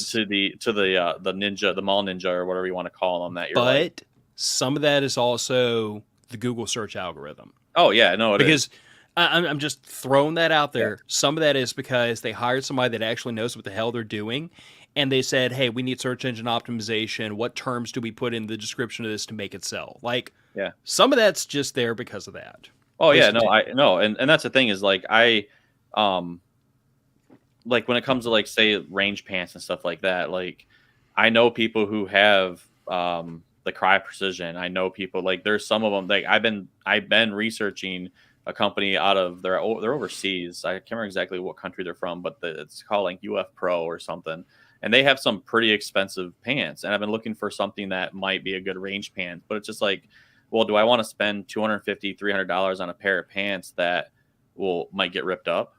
ninja, the mall ninja or whatever you want to call them. But some of that is also the Google search algorithm. Oh yeah, no, because I'm just throwing that out there. Yeah. Some of that is because they hired somebody that actually knows what the hell they're doing, and they said, "Hey, we need search engine optimization. What terms do we put in the description of this to make it sell?" Like, yeah, some of that's just there because of that. Oh yeah, no, I know, and that's the thing is like like when it comes to like say range pants and stuff like that, like I know people who have the Cry Precision. I know people like there's some of them like I've been researching a company out of they're overseas. I can't remember exactly what country they're from, but it's called like UF Pro or something, and they have some pretty expensive pants. And I've been looking for something that might be a good range pants, but it's just like, well, do I want to spend $250, $300 on a pair of pants that might get ripped up?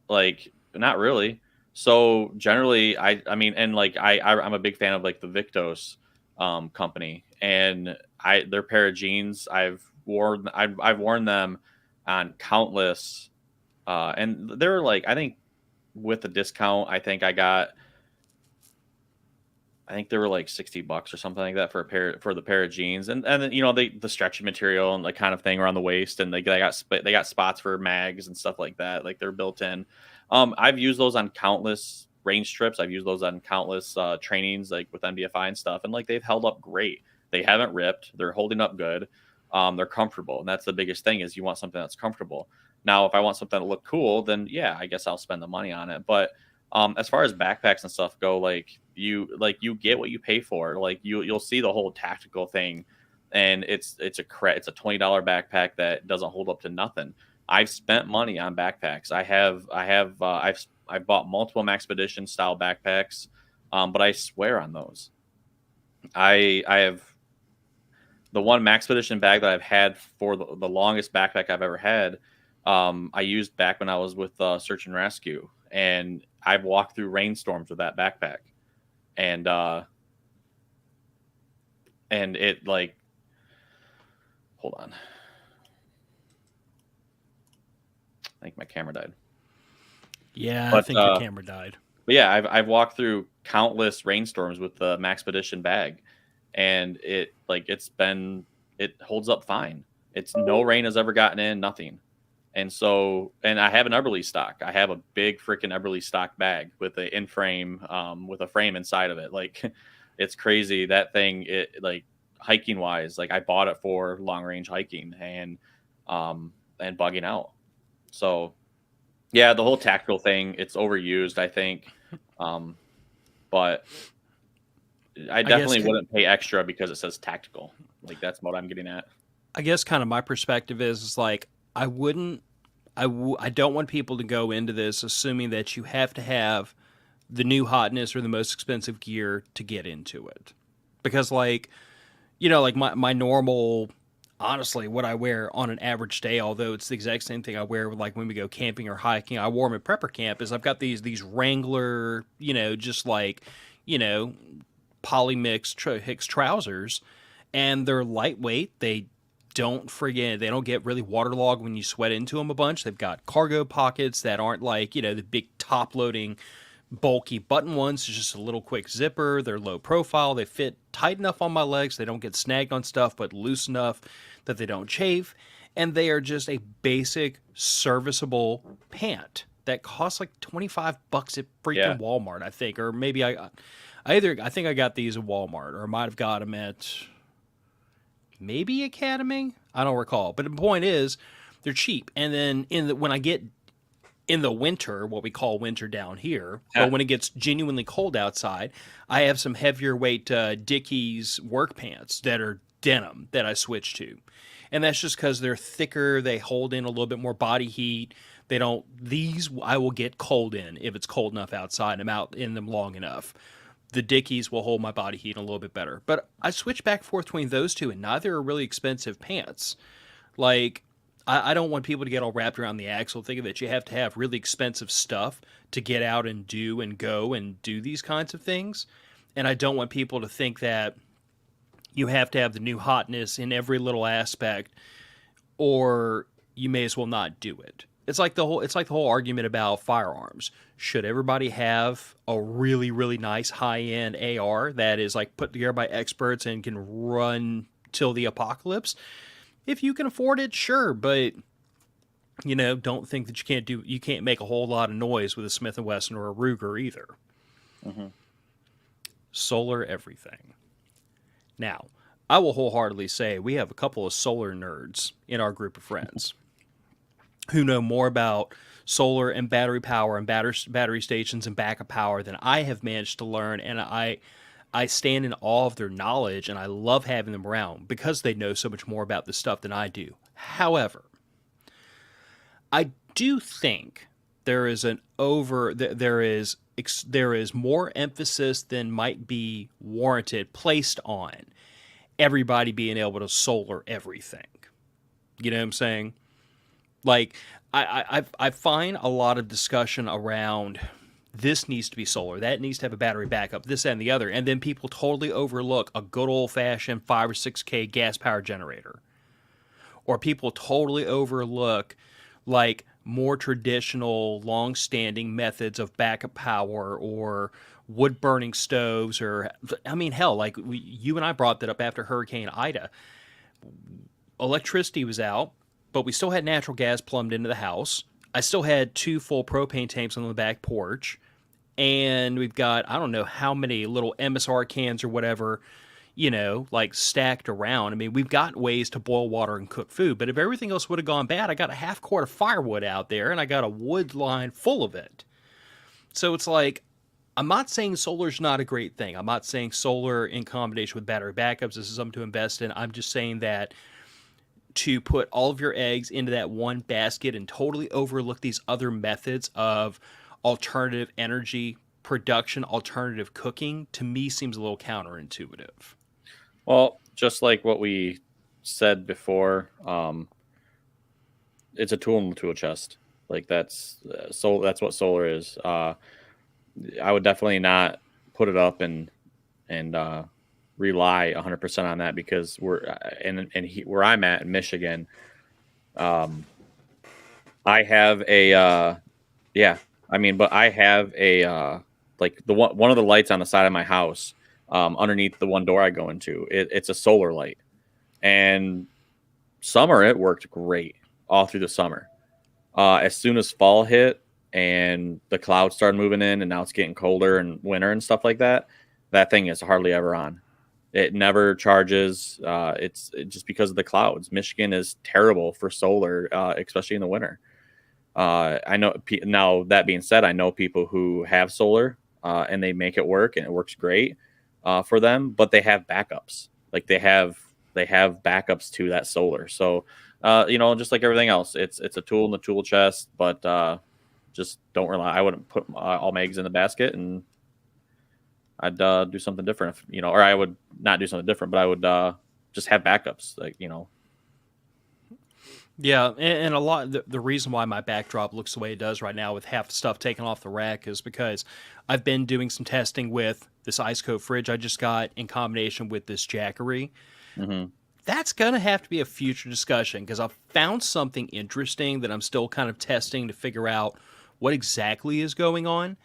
Like, not really. So generally, I mean, and like I'm a big fan of like the Victos company, and their pair of jeans I've worn them on countless, and they're like I think with the discount I think they were like $60 or something like that for the pair of jeans, and then the stretchy material and like kind of thing around the waist, and they got spots for mags and stuff like that, like they're built in. I've used those on countless range trips. I've used those on countless trainings like with NBFI and stuff, and like they've held up great. They haven't ripped. They're holding up good. They're comfortable, and that's the biggest thing is you want something that's comfortable. Now, if I want something to look cool, then yeah, I guess I'll spend the money on it. But as far as backpacks and stuff go, like you get what you pay for. Like you'll see the whole tactical thing, and it's a $20 backpack that doesn't hold up to nothing. I've spent money on backpacks. I've bought multiple Maxpedition style backpacks, but I swear on those. I have the one Maxpedition bag that I've had for the longest backpack I've ever had. I used back when I was with Search and Rescue, and I've walked through rainstorms with that backpack, and it like, hold on, I think my camera died. Yeah, I think your camera died. But yeah, I've walked through countless rainstorms with the Maxpedition bag, and it holds up fine. It's no rain has ever gotten in, nothing. And I have an Eberly stock. I have a big freaking Eberly stock bag with an in-frame, with a frame inside of it. Like, it's crazy. That thing, it like hiking wise, like I bought it for long range hiking and bugging out. So yeah, the whole tactical thing, it's overused, I think. But I definitely wouldn't pay extra because it says tactical. Like, that's what I'm getting at. I guess kind of my perspective is like, I wouldn't I don't want people to go into this assuming that you have to have the new hotness or the most expensive gear to get into it. Because like, like my normal, honestly, what I wear on an average day, although it's the exact same thing I wear like when we go camping or hiking, I wore them at prepper camp, is I've got these Wrangler, just like, you know, polymix Hicks trousers, and they're lightweight. They don't get really waterlogged when you sweat into them a bunch. They've got cargo pockets that aren't like, the big top loading bulky button ones. It's just a little quick zipper. They're low profile. They fit tight enough on my legs. They don't get snagged on stuff, but loose enough that they don't chafe. And they are just a basic serviceable pant that costs like $25 at freaking Walmart, I think. Or maybe I think I got these at Walmart, or I might have got them at maybe Academy. I don't recall. But the point is, they're cheap. And then when I get in the winter, what we call winter down here, but when it gets genuinely cold outside, I have some heavier weight Dickies work pants that are denim that I switch to. And that's just because they're thicker. They hold in a little bit more body heat. These I will get cold in if it's cold enough outside and I'm out in them long enough. The Dickies will hold my body heat a little bit better. But I switch back and forth between those two, and neither are really expensive pants. Like, I don't want people to get all wrapped around the axle. Think of it. You have to have really expensive stuff to get out and go and do these kinds of things. And I don't want people to think that you have to have the new hotness in every little aspect, or you may as well not do it. It's like the whole argument about firearms. Should everybody have a really, really nice high-end AR that is like put together by experts and can run till the apocalypse? If you can afford it, sure, but don't think that you can't make a whole lot of noise with a Smith & Wesson or a Ruger either. Mm-hmm. Solar everything. Now, I will wholeheartedly say we have a couple of solar nerds in our group of friends who know more about solar and battery power and battery stations and backup power than I have managed to learn, and I stand in awe of their knowledge, and I love having them around because they know so much more about this stuff than I do. However, I do think there is more emphasis than might be warranted placed on everybody being able to solar everything. You know what I'm saying? Like, I find a lot of discussion around this needs to be solar, that needs to have a battery backup, this and the other, and then people totally overlook a good old-fashioned 5 or 6K gas-powered generator. Or people totally overlook, like, more traditional, long-standing methods of backup power or wood-burning stoves, or, I mean, hell, like, you and I brought that up after Hurricane Ida. Electricity was out, but we still had natural gas plumbed into the house. I still had 2 full propane tanks on the back porch. And we've got, I don't know how many little MSR cans or whatever, like stacked around. I mean, we've got ways to boil water and cook food. But if everything else would have gone bad, I got a half quart of firewood out there and I got a wood line full of it. So it's like, I'm not saying solar's not a great thing. I'm not saying solar in combination with battery backups, this is something to invest in. I'm just saying that to put all of your eggs into that one basket and totally overlook these other methods of alternative energy production, alternative cooking, to me seems a little counterintuitive. Well, just like what we said before, it's a tool in the tool chest. Like that's what solar is. I would definitely not put it up and rely 100% on that, because where I'm at in Michigan, I have a but I have a like one of the lights on the side of my house, underneath the one door I go into. It's a solar light, and summer it worked great all through the summer. As soon as fall hit and the clouds started moving in, and now it's getting colder and winter and stuff like that, that thing is hardly ever on. It never charges. It's just because of the clouds. Michigan is terrible for solar, especially in the winter. I know. Now, that being said, I know people who have solar and they make it work, and it works great for them. But they have backups. Like they have backups to that solar. So Just like everything else, it's a tool in the tool chest, but just don't rely. I wouldn't put all my eggs in the basket, and I'd do something different, or I would not do something different, but I would just have backups, Yeah, and a lot the reason why my backdrop looks the way it does right now with half the stuff taken off the rack is because I've been doing some testing with this ice coat fridge I just got in combination with this Jackery. Mm-hmm. That's going to have to be a future discussion because I've found something interesting that I'm still kind of testing to figure out what exactly is going on.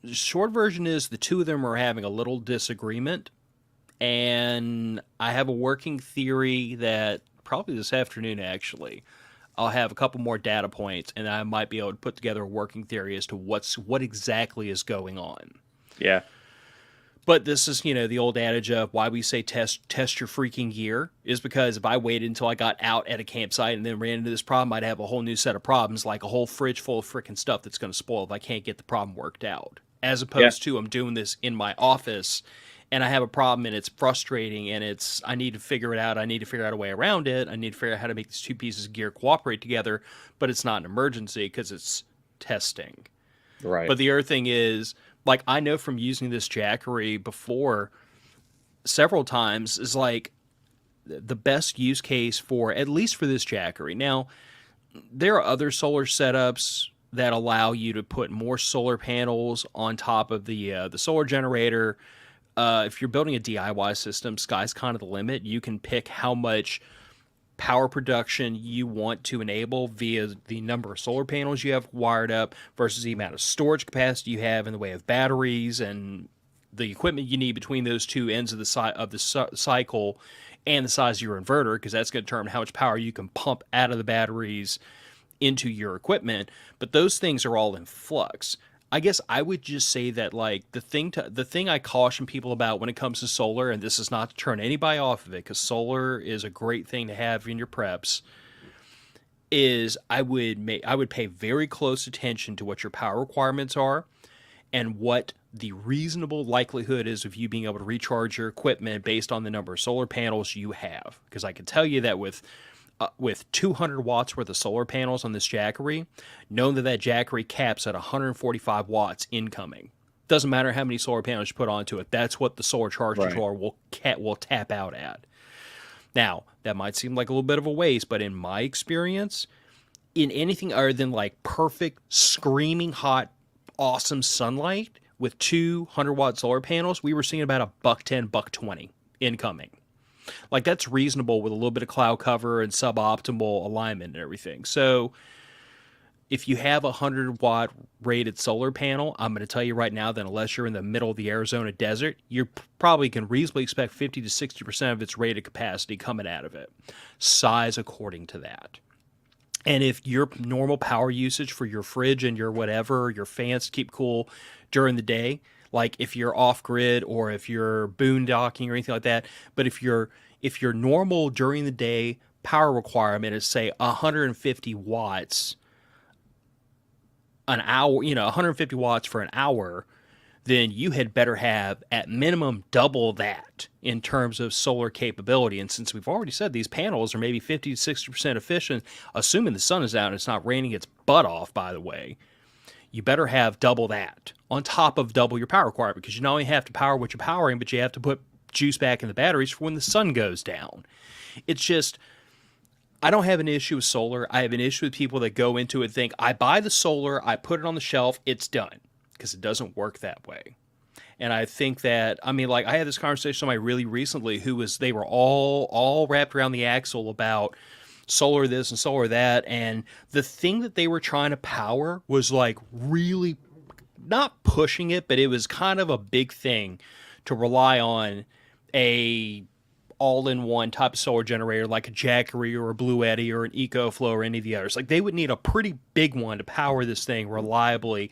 The short version is the two of them are having a little disagreement, and I have a working theory that probably this afternoon, actually, I'll have a couple more data points, and I might be able to put together a working theory as to what exactly is going on. Yeah. But this is, the old adage of why we say test your freaking gear is because if I waited until I got out at a campsite and then ran into this problem, I'd have a whole new set of problems, like a whole fridge full of freaking stuff that's going to spoil if I can't get the problem worked out. As opposed to I'm doing this in my office and I have a problem and it's frustrating and I need to figure it out. I need to figure out a way around it. I need to figure out how to make these two pieces of gear cooperate together, but it's not an emergency because it's testing. Right. But the other thing is, like, I know from using this Jackery before several times is like the best use case for, at least for this Jackery. Now, there are other solar setups that allow you to put more solar panels on top of the solar generator. If you're building a DIY system, sky's kind of the limit. You can pick how much power production you want to enable via the number of solar panels you have wired up versus the amount of storage capacity you have in the way of batteries and the equipment you need between those two ends of the cycle and the size of your inverter, because that's going to determine how much power you can pump out of the batteries into your equipment. But those things are all in flux. I guess I would just say that, like, the thing I caution people about when it comes to solar, and this is not to turn anybody off of it because solar is a great thing to have in your preps, is I would pay very close attention to what your power requirements are and what the reasonable likelihood is of you being able to recharge your equipment based on the number of solar panels you have. Because I can tell you that with 200 watts worth of solar panels on this Jackery, knowing that Jackery caps at 145 watts incoming. Doesn't matter how many solar panels you put onto it. That's what the solar charge controller will tap out at. Now, that might seem like a little bit of a waste, but in my experience, in anything other than like perfect, screaming hot, awesome sunlight with 200-watt solar panels, we were seeing about $110, $120 incoming. Like, that's reasonable with a little bit of cloud cover and suboptimal alignment and everything. So if you have a 100-watt rated solar panel, I'm going to tell you right now that unless you're in the middle of the Arizona desert, you probably can reasonably expect 50 to 60% of its rated capacity coming out of it. Size according to that. And if your normal power usage for your fridge and your whatever, your fans to keep cool during the day, like if you're off grid or if you're boondocking or anything like that, but if your normal during the day power requirement is say 150 watts an hour, 150 watts for an hour, then you had better have at minimum double that in terms of solar capability. And since we've already said these panels are maybe 50 to 60% efficient, assuming the sun is out and it's not raining its butt off, by the way, you better have double that on top of double your power requirement, because you not only have to power what you're powering, but you have to put juice back in the batteries for when the sun goes down. It's just, I don't have an issue with solar. I have an issue with people that go into it and think, I buy the solar, I put it on the shelf, it's done. Because it doesn't work that way. And I think that, I had this conversation with somebody really recently they were all wrapped around the axle about solar this and solar that. And the thing that they were trying to power was like really not pushing it, but it was kind of a big thing to rely on a all-in-one type of solar generator like a Jackery or a Blue Eddy or an EcoFlow or any of the others. Like, they would need a pretty big one to power this thing reliably,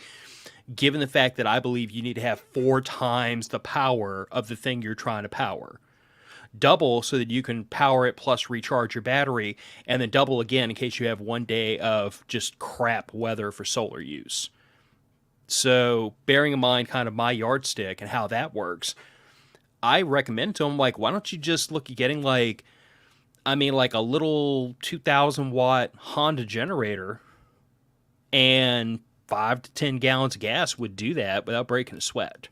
given the fact that I believe you need to have 4 times the power of the thing you're trying to power. Double so that you can power it plus recharge your battery, and then double again in case you have one day of just crap weather for solar use. So, bearing in mind kind of my yardstick and how that works, I recommend to them, like, why don't you just look at getting like I mean, like a little 2,000 watt Honda generator and 5 to 10 gallons of gas would do that without breaking a sweat.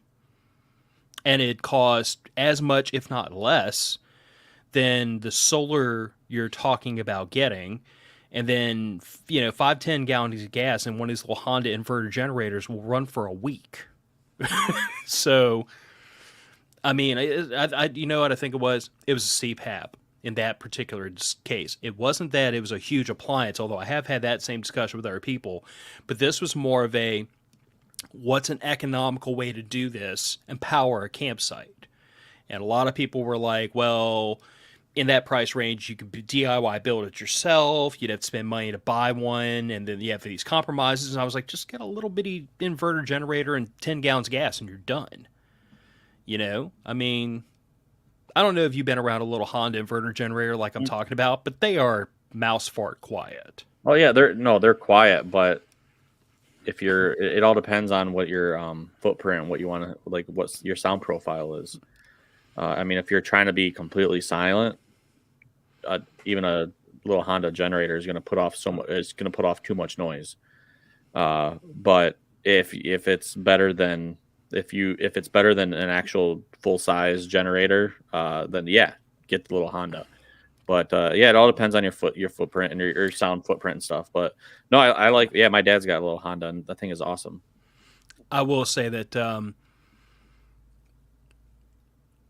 And it cost as much, if not less, than the solar you're talking about getting. And then, 5 to 10 gallons of gas in one of these little Honda inverter generators will run for a week. So, I mean, you know what I think it was? It was a CPAP in that particular case. It wasn't that it was a huge appliance, although I have had that same discussion with other people. But this was more of a, what's an economical way to do this and power a campsite? And a lot of people were like, well, in that price range, you could DIY build it yourself. You'd have to spend money to buy one. And then you have these compromises. And I was like, just get a little bitty inverter generator and 10 gallons of gas and you're done. I mean, I don't know if you've been around a little Honda inverter generator like I'm talking about, but they are mouse fart quiet. Oh yeah, they're quiet, but it all depends on what your footprint, what you want to, like, what your sound profile is. I mean, if you're trying to be completely silent, even a little Honda generator is going to put off too much noise. But if it's better than an actual full size generator, then yeah, get the little Honda. But yeah, it all depends on your footprint and your sound footprint and stuff. But no, I like, yeah, my dad's got a little Honda and that thing is awesome. I will say that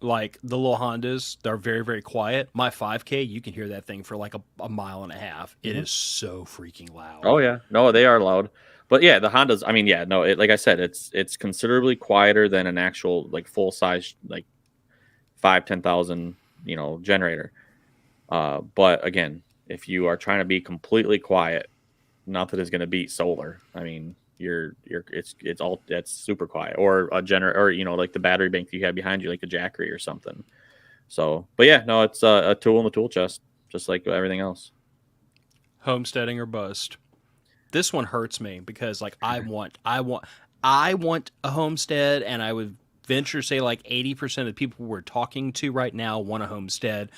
like the little Hondas, they're very, very quiet. My 5K, you can hear that thing for like a mile and a half. It is so freaking loud. Oh yeah, no, they are loud. But yeah, the Hondas, I mean, yeah, no, like I said, it's considerably quieter than an actual like full size like 5,000-10,000 generator. But again, if you are trying to be completely quiet, nothing is going to beat solar. I mean, it's super quiet, or a generator, or like the battery bank you have behind you, like a Jackery or something. So, but yeah, no, it's a tool in the tool chest, just like everything else. Homesteading or bust. This one hurts me because like I want a homestead, and I would venture say like 80% of the people we're talking to right now want a homestead.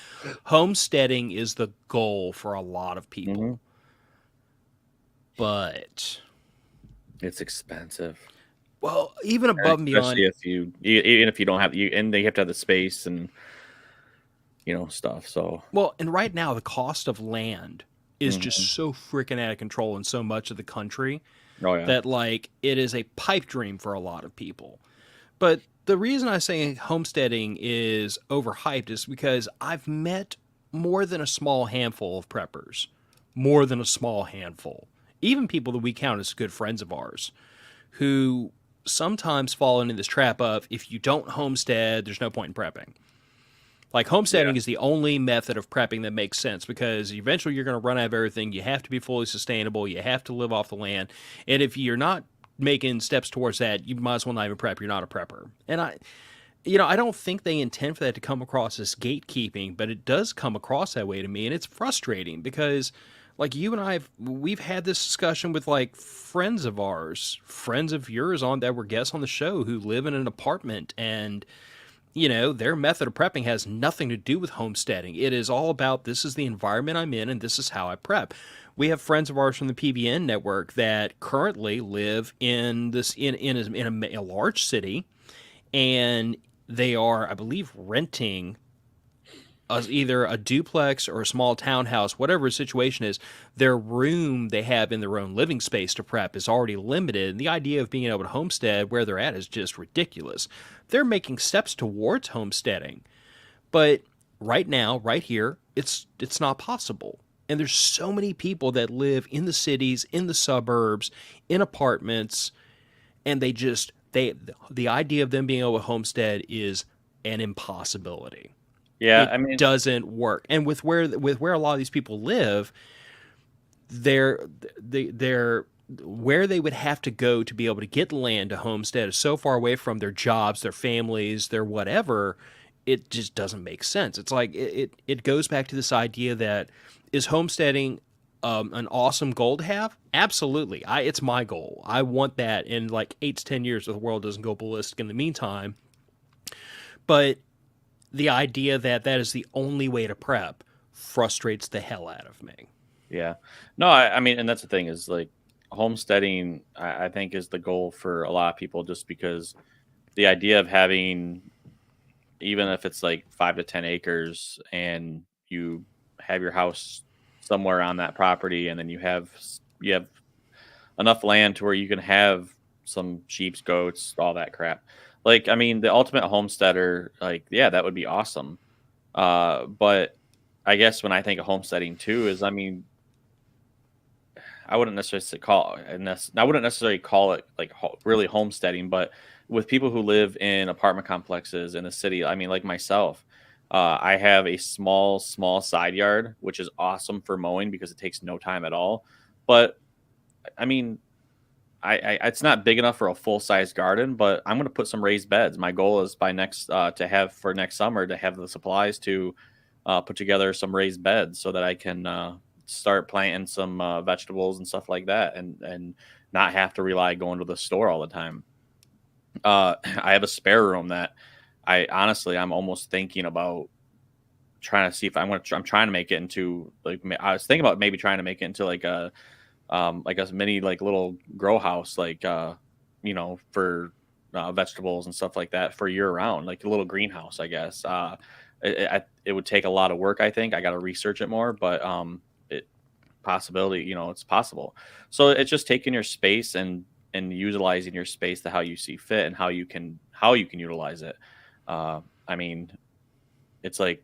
Homesteading is the goal for a lot of people. Mm-hmm. But it's expensive. Well, even above and beyond, even if you don't have and they have to have the space and stuff. So and right now the cost of land is just so freaking out of control in so much of the country that like it is a pipe dream for a lot of people. But the reason I say homesteading is overhyped is because I've met more than a small handful of preppers, more than a small handful, even people that we count as good friends of ours, who sometimes fall into this trap of, if you don't homestead, there's no point in prepping. Like homesteading is the only method of prepping that makes sense, because eventually you're going to run out of everything. You have to be fully sustainable. You have to live off the land. And if you're not making steps towards that, you might as well not even prep. You're not a prepper. And I don't think they intend for that to come across as gatekeeping, but it does come across that way to me. And it's frustrating because like you and we've had this discussion with like friends of ours, friends of yours that were guests on the show, who live in an apartment, and their method of prepping has nothing to do with homesteading. It is all about, this is the environment I'm in and this is how I prep. We have friends of ours from the PBN network that currently live in a large city, and they are, I believe, renting either a duplex or a small townhouse, whatever the situation is. Their room they have in their own living space to prep is already limited. And the idea of being able to homestead where they're at is just ridiculous. They're making steps towards homesteading, but right now, right here, it's not possible. And there's so many people that live in the cities, in the suburbs, in apartments, and the idea of them being able to homestead is an impossibility. Yeah, it doesn't work. And with where a lot of these people live, they're where they would have to go to be able to get land to homestead is so far away from their jobs, their families, their whatever. It just doesn't make sense. It's like it goes back to this idea that, is homesteading an awesome goal to have? Absolutely. It's my goal. I want that in like 8 to 10 years if the world doesn't go ballistic in the meantime. But the idea that is the only way to prep frustrates the hell out of me. Yeah. No, I mean, and that's the thing is like homesteading, I think is the goal for a lot of people just because the idea of having, even if it's like 5 to 10 acres and you have your house somewhere on that property and then you have enough land to where you can have some sheep, goats, all that crap. Like, I mean, the ultimate homesteader, like, yeah, that would be awesome. But I guess when I think of homesteading too, is I mean, I wouldn't necessarily I wouldn't necessarily call it like really homesteading, but with people who live in apartment complexes in the city, I mean, like myself, I have a small side yard, which is awesome for mowing because it takes no time at all. But I mean, it's not big enough for a full size garden, but I'm going to put some raised beds. My goal is by next summer to have the supplies to put together some raised beds so that I can start planting some vegetables and stuff like that, and not have to rely going to the store all the time. I have a spare room that I'm almost thinking about trying to see if I'm trying to make it into like I was thinking about maybe trying to make it into like a mini like little grow house for vegetables and stuff like that for year round, like a little greenhouse, I guess. It would take a lot of work. I think I got to research it more, but it possibility, it's possible. So it's just taking your space and utilizing your space to how you see fit and how you can utilize it. I mean, it's like,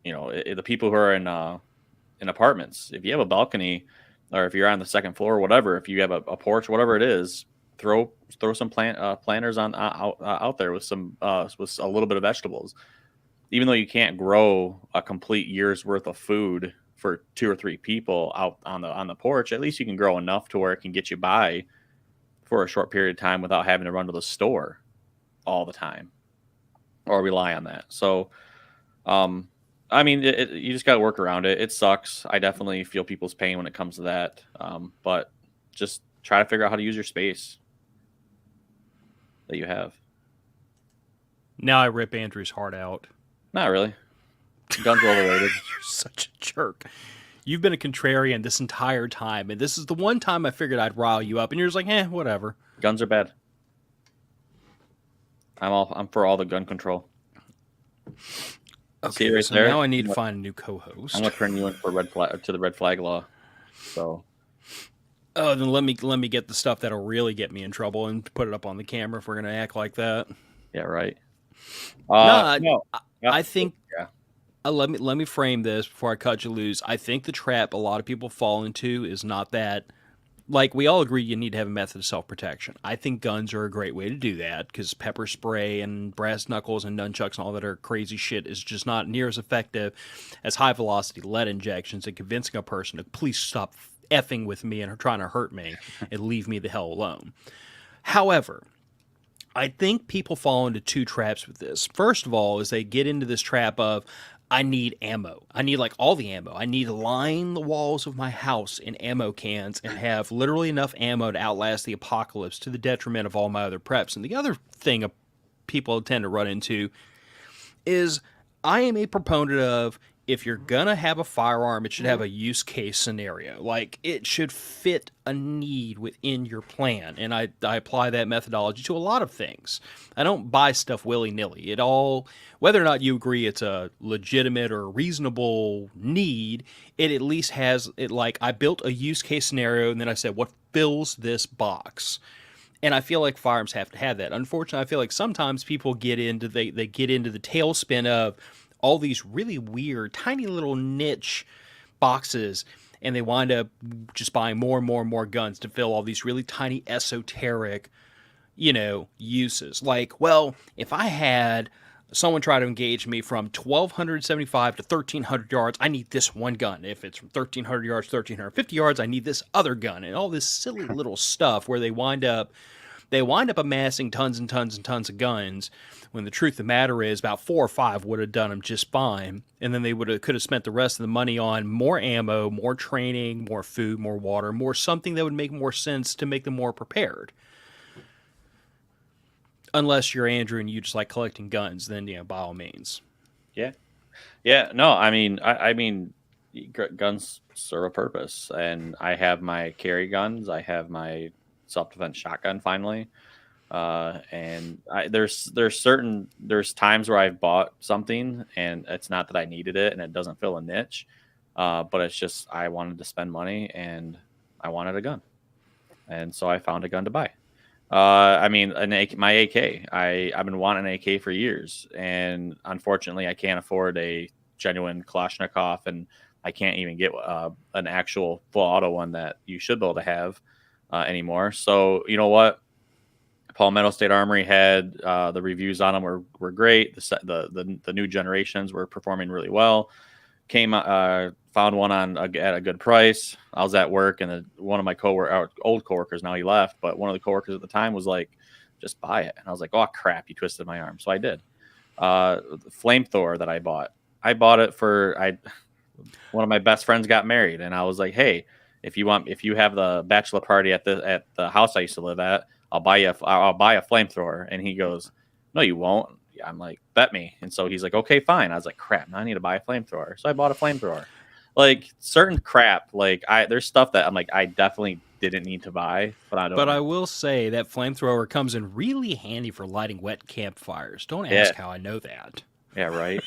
the people who are in apartments, if you have a balcony or if you're on the second floor or whatever, if you have a porch, whatever it is, throw some planters on out there with with a little bit of vegetables. Even though you can't grow a complete year's worth of food for 2 or 3 people out on the porch, at least you can grow enough to where it can get you by for a short period of time without having to run to the store all the time or rely on that. So, I mean, you just got to work around it. It sucks. I definitely feel people's pain when it comes to that. But just try to figure out how to use your space that you have. Now I rip Andrew's heart out. Not really. Guns are overrated. You're such a jerk. You've been a contrarian this entire time, and this is the one time I figured I'd rile you up, and you're just like, whatever. Guns are bad. I'm for all the gun control. Okay, right so there? Now I need to find a new co-host. I'm gonna turn you in for the red flag law. So. Oh, then let me get the stuff that'll really get me in trouble and put it up on the camera if we're gonna act like that. Yeah, right. No, I think. Yeah. Let me frame this before I cut you loose. I think the trap a lot of people fall into is not that. Like, we all agree you need to have a method of self-protection. I think guns are a great way to do that because pepper spray and brass knuckles and nunchucks and all that are crazy shit is just not near as effective as high-velocity lead injections and convincing a person to please stop effing with me and trying to hurt me and leave me the hell alone. However, I think people fall into two traps with this. First of all, is they get into this trap of, I need ammo. I need like all the ammo. I need to line the walls of my house in ammo cans and have literally enough ammo to outlast the apocalypse to the detriment of all my other preps. And the other thing people tend to run into is I am a proponent of, if you're going to have a firearm, it should have a use case scenario. Like, it should fit a need within your plan. And I apply that methodology to a lot of things. I don't buy stuff willy-nilly. Whether or not you agree it's a legitimate or reasonable need, it at least has it. Like, I built a use case scenario, and then I said, what fills this box? And I feel like firearms have to have that. Unfortunately, I feel like sometimes people get into they get into the tailspin of all these really weird, tiny little niche boxes, and they wind up just buying more and more and more guns to fill all these really tiny esoteric, uses. Like, well, if I had someone try to engage me from 1,275 to 1,300 yards, I need this one gun. If it's from 1,300 yards to 1,350 yards, I need this other gun. And all this silly little stuff where they wind up amassing tons and tons and tons of guns, when the truth of the matter is about 4 or 5 would have done them just fine. And then they could have spent the rest of the money on more ammo, more training, more food, more water, more something that would make more sense to make them more prepared. Unless you're Andrew and you just like collecting guns, then by all means. Yeah. No, I mean guns serve a purpose, and I have my carry guns. I have my self-defense shotgun finally. And there's times where I've bought something and it's not that I needed it and it doesn't fill a niche, but it's just I wanted to spend money and I wanted a gun, and so I found a gun to buy. I mean, my AK. I've been wanting an AK for years, and unfortunately, I can't afford a genuine Kalashnikov, and I can't even get an actual full auto one that you should be able to have anymore. So you know what? Palmetto State Armory had the reviews on them were great. The new generations were performing really well. Found one at a good price. I was at work, and one of my old coworkers, now he left, but one of the coworkers at the time was like, "Just buy it." And I was like, "Oh crap, you twisted my arm." So I did. The flamethrower that I bought it for one of my best friends got married, and I was like, "Hey, if you have the bachelor party at the house I used to live at, I'll buy a flamethrower." And he goes, "No, you won't." I'm like, "Bet me." And so he's like, "Okay, fine." I was like, "Crap, now I need to buy a flamethrower." So I bought a flamethrower. Like certain crap, like there's stuff that I'm like, I definitely didn't need to buy, but I don't. But I will say that flamethrower comes in really handy for lighting wet campfires. Don't Yeah. ask how I know that. Yeah, right.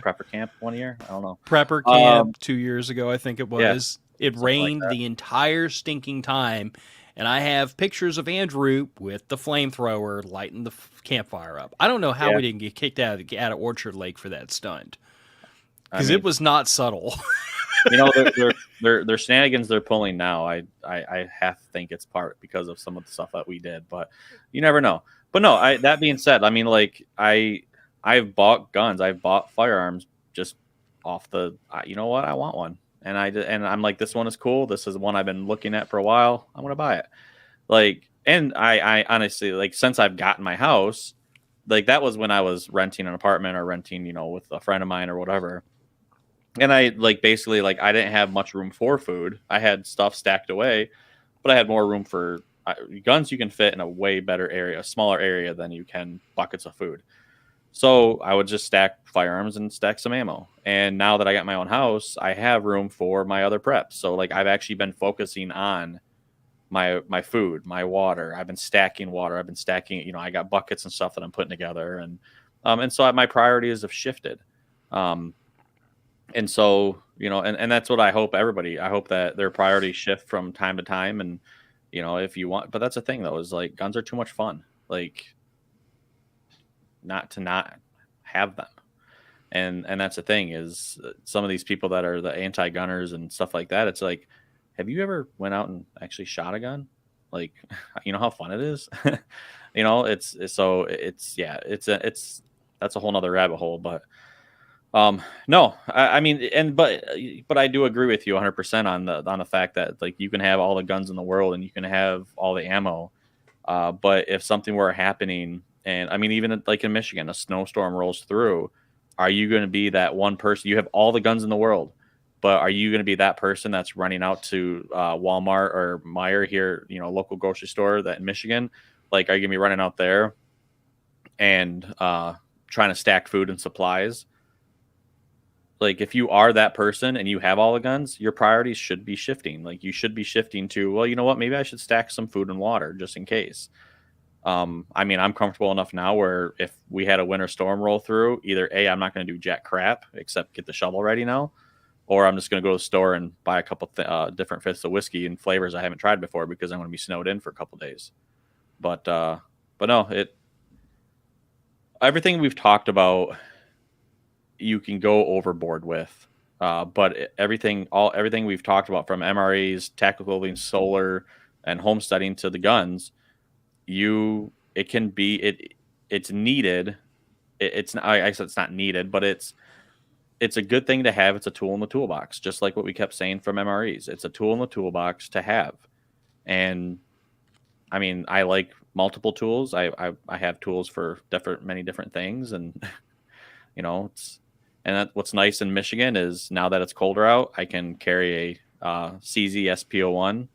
Prepper camp one year, I don't know. Prepper camp 2 years ago, I think it was. Yeah, it rained the entire stinking time, and I have pictures of Andrew with the flamethrower lighting the campfire up. I don't know how we didn't get kicked out of Orchard Lake for that stunt, because it was not subtle. You know, their shenanigans they're pulling now. I have to think it's part because of some of the stuff that we did, but you never know. But no, that being said, I mean, like I've bought guns, I've bought firearms just off you know what, I want one, and I'm like, this one is cool. This is one I've been looking at for a while. I'm gonna buy it. Like, and I honestly, like, since I've gotten my house, like that was when I was renting an apartment or renting, you know, with a friend of mine or whatever. And I like basically like I didn't have much room for food. I had stuff stacked away, but I had more room for guns. You can fit in a way better area, a smaller area than you can buckets of food. So I would just stack firearms and stack some ammo. And now that I got my own house, I have room for my other preps. So like I've actually been focusing on my food, my water. I've been stacking water. I've been stacking, you know, I got buckets and stuff that I'm putting together, and so my priorities have shifted. And so, you know, and that's what I hope I hope that their priorities shift from time to time. And, you know, if you want, but that's the thing though, is like guns are too much fun. Like not have them. And that's the thing is some of these people that are the anti-gunners and stuff like that. It's like, have you ever went out and actually shot a gun? Like, you know how fun it is. You know, it's that's a whole nother rabbit hole. But no, I mean, but I do agree with you 100% on the fact that like you can have all the guns in the world and you can have all the ammo, but if something were happening, and I mean, even like in Michigan, a snowstorm rolls through, are you going to be that one person? You have all the guns in the world, but are you going to be that person that's running out to Walmart or Meijer here, you know, local grocery store that in Michigan? Like, are you going to be running out there and trying to stack food and supplies? Like, if you are that person and you have all the guns, your priorities should be shifting. Like, you should be shifting to, well, you know what? Maybe I should stack some food and water just in case. I mean, I'm comfortable enough now where if we had a winter storm roll through, either A, I'm not going to do jack crap except get the shovel ready now, or I'm just going to go to the store and buy a couple different fifths of whiskey and flavors I haven't tried before because I'm going to be snowed in for a couple days. But no, everything we've talked about, you can go overboard with. But everything we've talked about, from MREs, tactical living, solar, and homesteading to the guns, it's needed. It's not, I said it's not needed, but it's a good thing to have. It's a tool in the toolbox, just like what we kept saying from MREs. It's a tool in the toolbox to have. And I mean, I like multiple tools. I have tools for many different things, and you know, what's nice in Michigan is now that it's colder out, I can carry a CZ SP01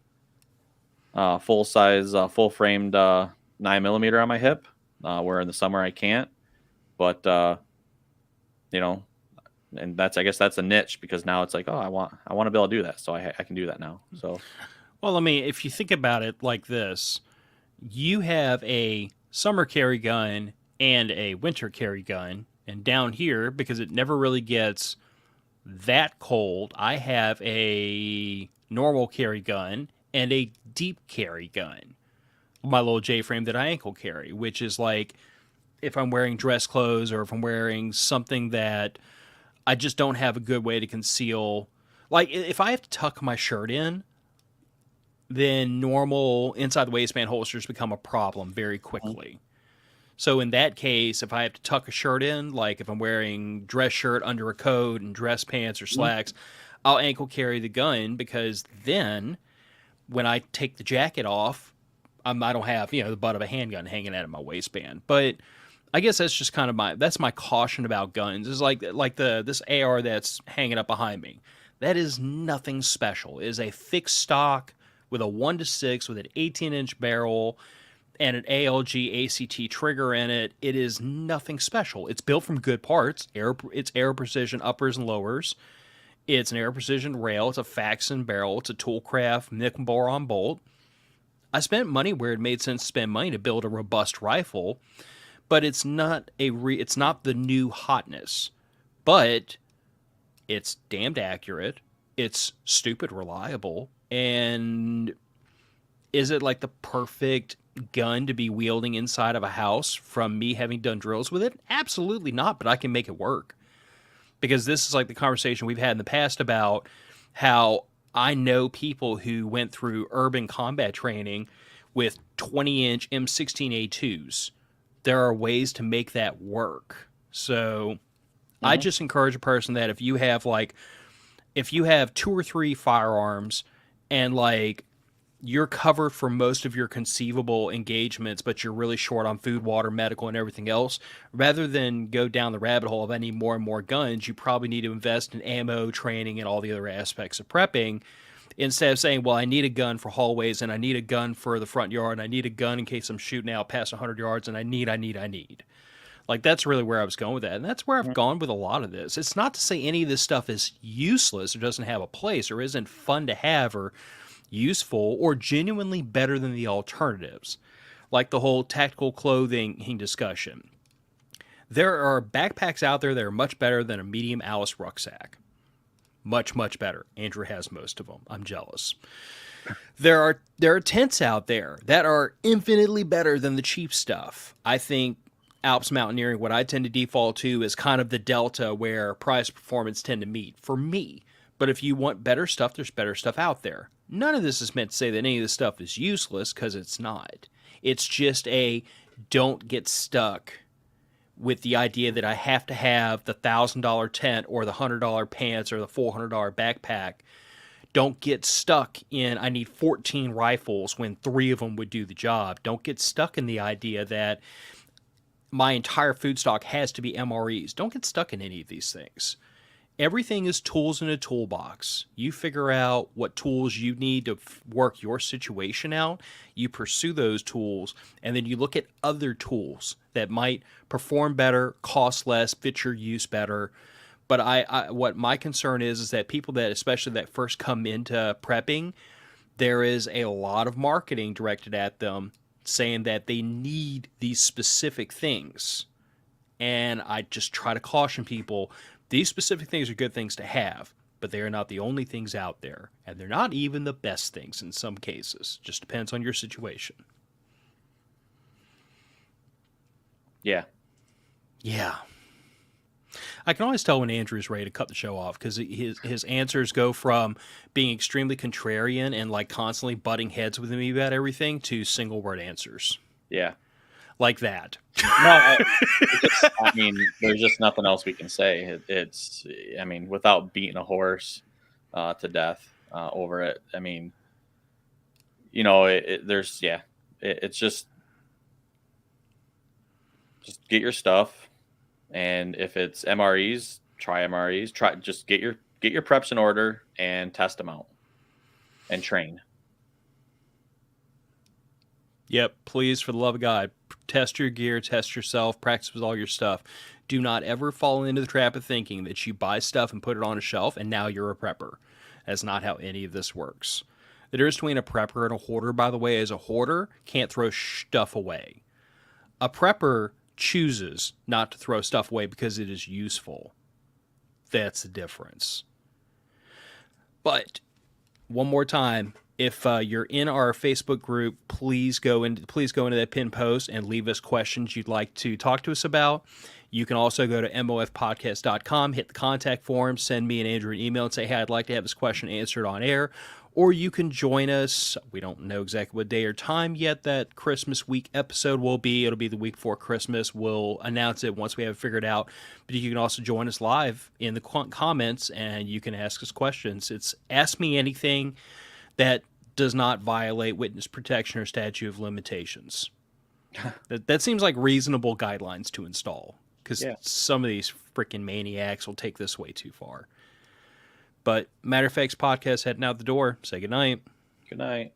full size, full framed 9mm on my hip, where in the summer I can't. But you know, and I guess that's a niche, because now it's like, oh, I want to be able to do that, so I can do that now. So, well, I mean, if you think about it like this, you have a summer carry gun and a winter carry gun, and down here, because it never really gets that cold, I have a normal carry gun and a deep carry gun. My little J frame that I ankle carry, which is like if I'm wearing dress clothes or if I'm wearing something that I just don't have a good way to conceal. Like if I have to tuck my shirt in, then normal inside the waistband holsters become a problem very quickly. So in that case, if I have to tuck a shirt in, like if I'm wearing dress shirt under a coat and dress pants or slacks, I'll ankle carry the gun, because then when I take the jacket off, I don't have, the butt of a handgun hanging out of my waistband. But I guess that's just kind of my caution about guns. Is like this AR that's hanging up behind me. That is nothing special. It is a fixed stock with a 1-6 with an 18-inch barrel and an ALG ACT trigger in it. It is nothing special. It's built from good parts. It's Aero Precision uppers and lowers. It's an Aero Precision rail. It's a Faxon barrel. It's a Toolcraft nickel boron bolt. I spent money where it made sense to spend money to build a robust rifle, but it's not it's not the new hotness. But it's damned accurate. It's stupid reliable. And is it like the perfect gun to be wielding inside of a house from me having done drills with it? Absolutely not, but I can make it work. Because this is like the conversation we've had in the past about how I know people who went through urban combat training with 20-inch M16A2s. There are ways to make that work. So I just encourage a person that if you have 2 or 3 firearms and like you're covered for most of your conceivable engagements, but you're really short on food, water, medical, and everything else, rather than go down the rabbit hole of I need more and more guns, you probably need to invest in ammo, training, and all the other aspects of prepping, instead of saying, well, I need a gun for hallways, and I need a gun for the front yard, and I need a gun in case I'm shooting out past 100 yards, and I need. Like, that's really where I was going with that, and that's where I've gone with a lot of this. It's not to say any of this stuff is useless or doesn't have a place or isn't fun to have or useful or genuinely better than the alternatives, like the whole tactical clothing discussion. There are backpacks out there that are much better than a medium Alice rucksack. Much, much better. Andrew has most of them. I'm jealous. There are tents out there that are infinitely better than the cheap stuff. I think Alps mountaineering, what I tend to default to, is kind of the delta where price performance tend to meet for me. But if you want better stuff, there's better stuff out there. None of this is meant to say that any of this stuff is useless, because it's not. It's just don't get stuck with the idea that I have to have the $1,000 tent or the $100 pants or the $400 backpack. Don't get stuck in I need 14 rifles when 3 of them would do the job. Don't get stuck in the idea that my entire food stock has to be MREs. Don't get stuck in any of these things. Everything is tools in a toolbox. You figure out what tools you need to work your situation out. You pursue those tools, and then you look at other tools that might perform better, cost less, fit your use better. But what my concern is that people that, especially that first come into prepping, there is a lot of marketing directed at them saying that they need these specific things. And I just try to caution people, these specific things are good things to have, but they are not the only things out there. And they're not even the best things in some cases. Just depends on your situation. Yeah. Yeah. I can always tell when Andrew's ready to cut the show off, because his answers go from being extremely contrarian and like constantly butting heads with me about everything to single word answers. Yeah. Like that. No, I mean, there's just nothing else we can say. It's, I mean, without beating a horse to death over it. I mean, it's just get your stuff, and if it's MREs, try MREs. Just get your preps in order and test them out and train. Yep, please, for the love of God, test your gear, test yourself, practice with all your stuff. Do not ever fall into the trap of thinking that you buy stuff and put it on a shelf and now you're a prepper. That's not how any of this works. The difference between a prepper and a hoarder, by the way, is a hoarder can't throw stuff away. A prepper chooses not to throw stuff away because it is useful. That's the difference. But one more time, if you're in our Facebook group, please go into that pinned post and leave us questions you'd like to talk to us about. You can also go to mofpodcast.com, hit the contact form, send me and Andrew an email and say, hey, I'd like to have this question answered on air. Or you can join us. We don't know exactly what day or time yet that Christmas week episode will be. It'll be the week before Christmas. We'll announce it once we have it figured out. But you can also join us live in the comments, and you can ask us questions. It's Ask Me Anything that does not violate witness protection or statute of limitations. That seems like reasonable guidelines to install, because some of these freaking maniacs will take this way too far. But Matter of Fact's podcast heading out the door. Say goodnight. Good night.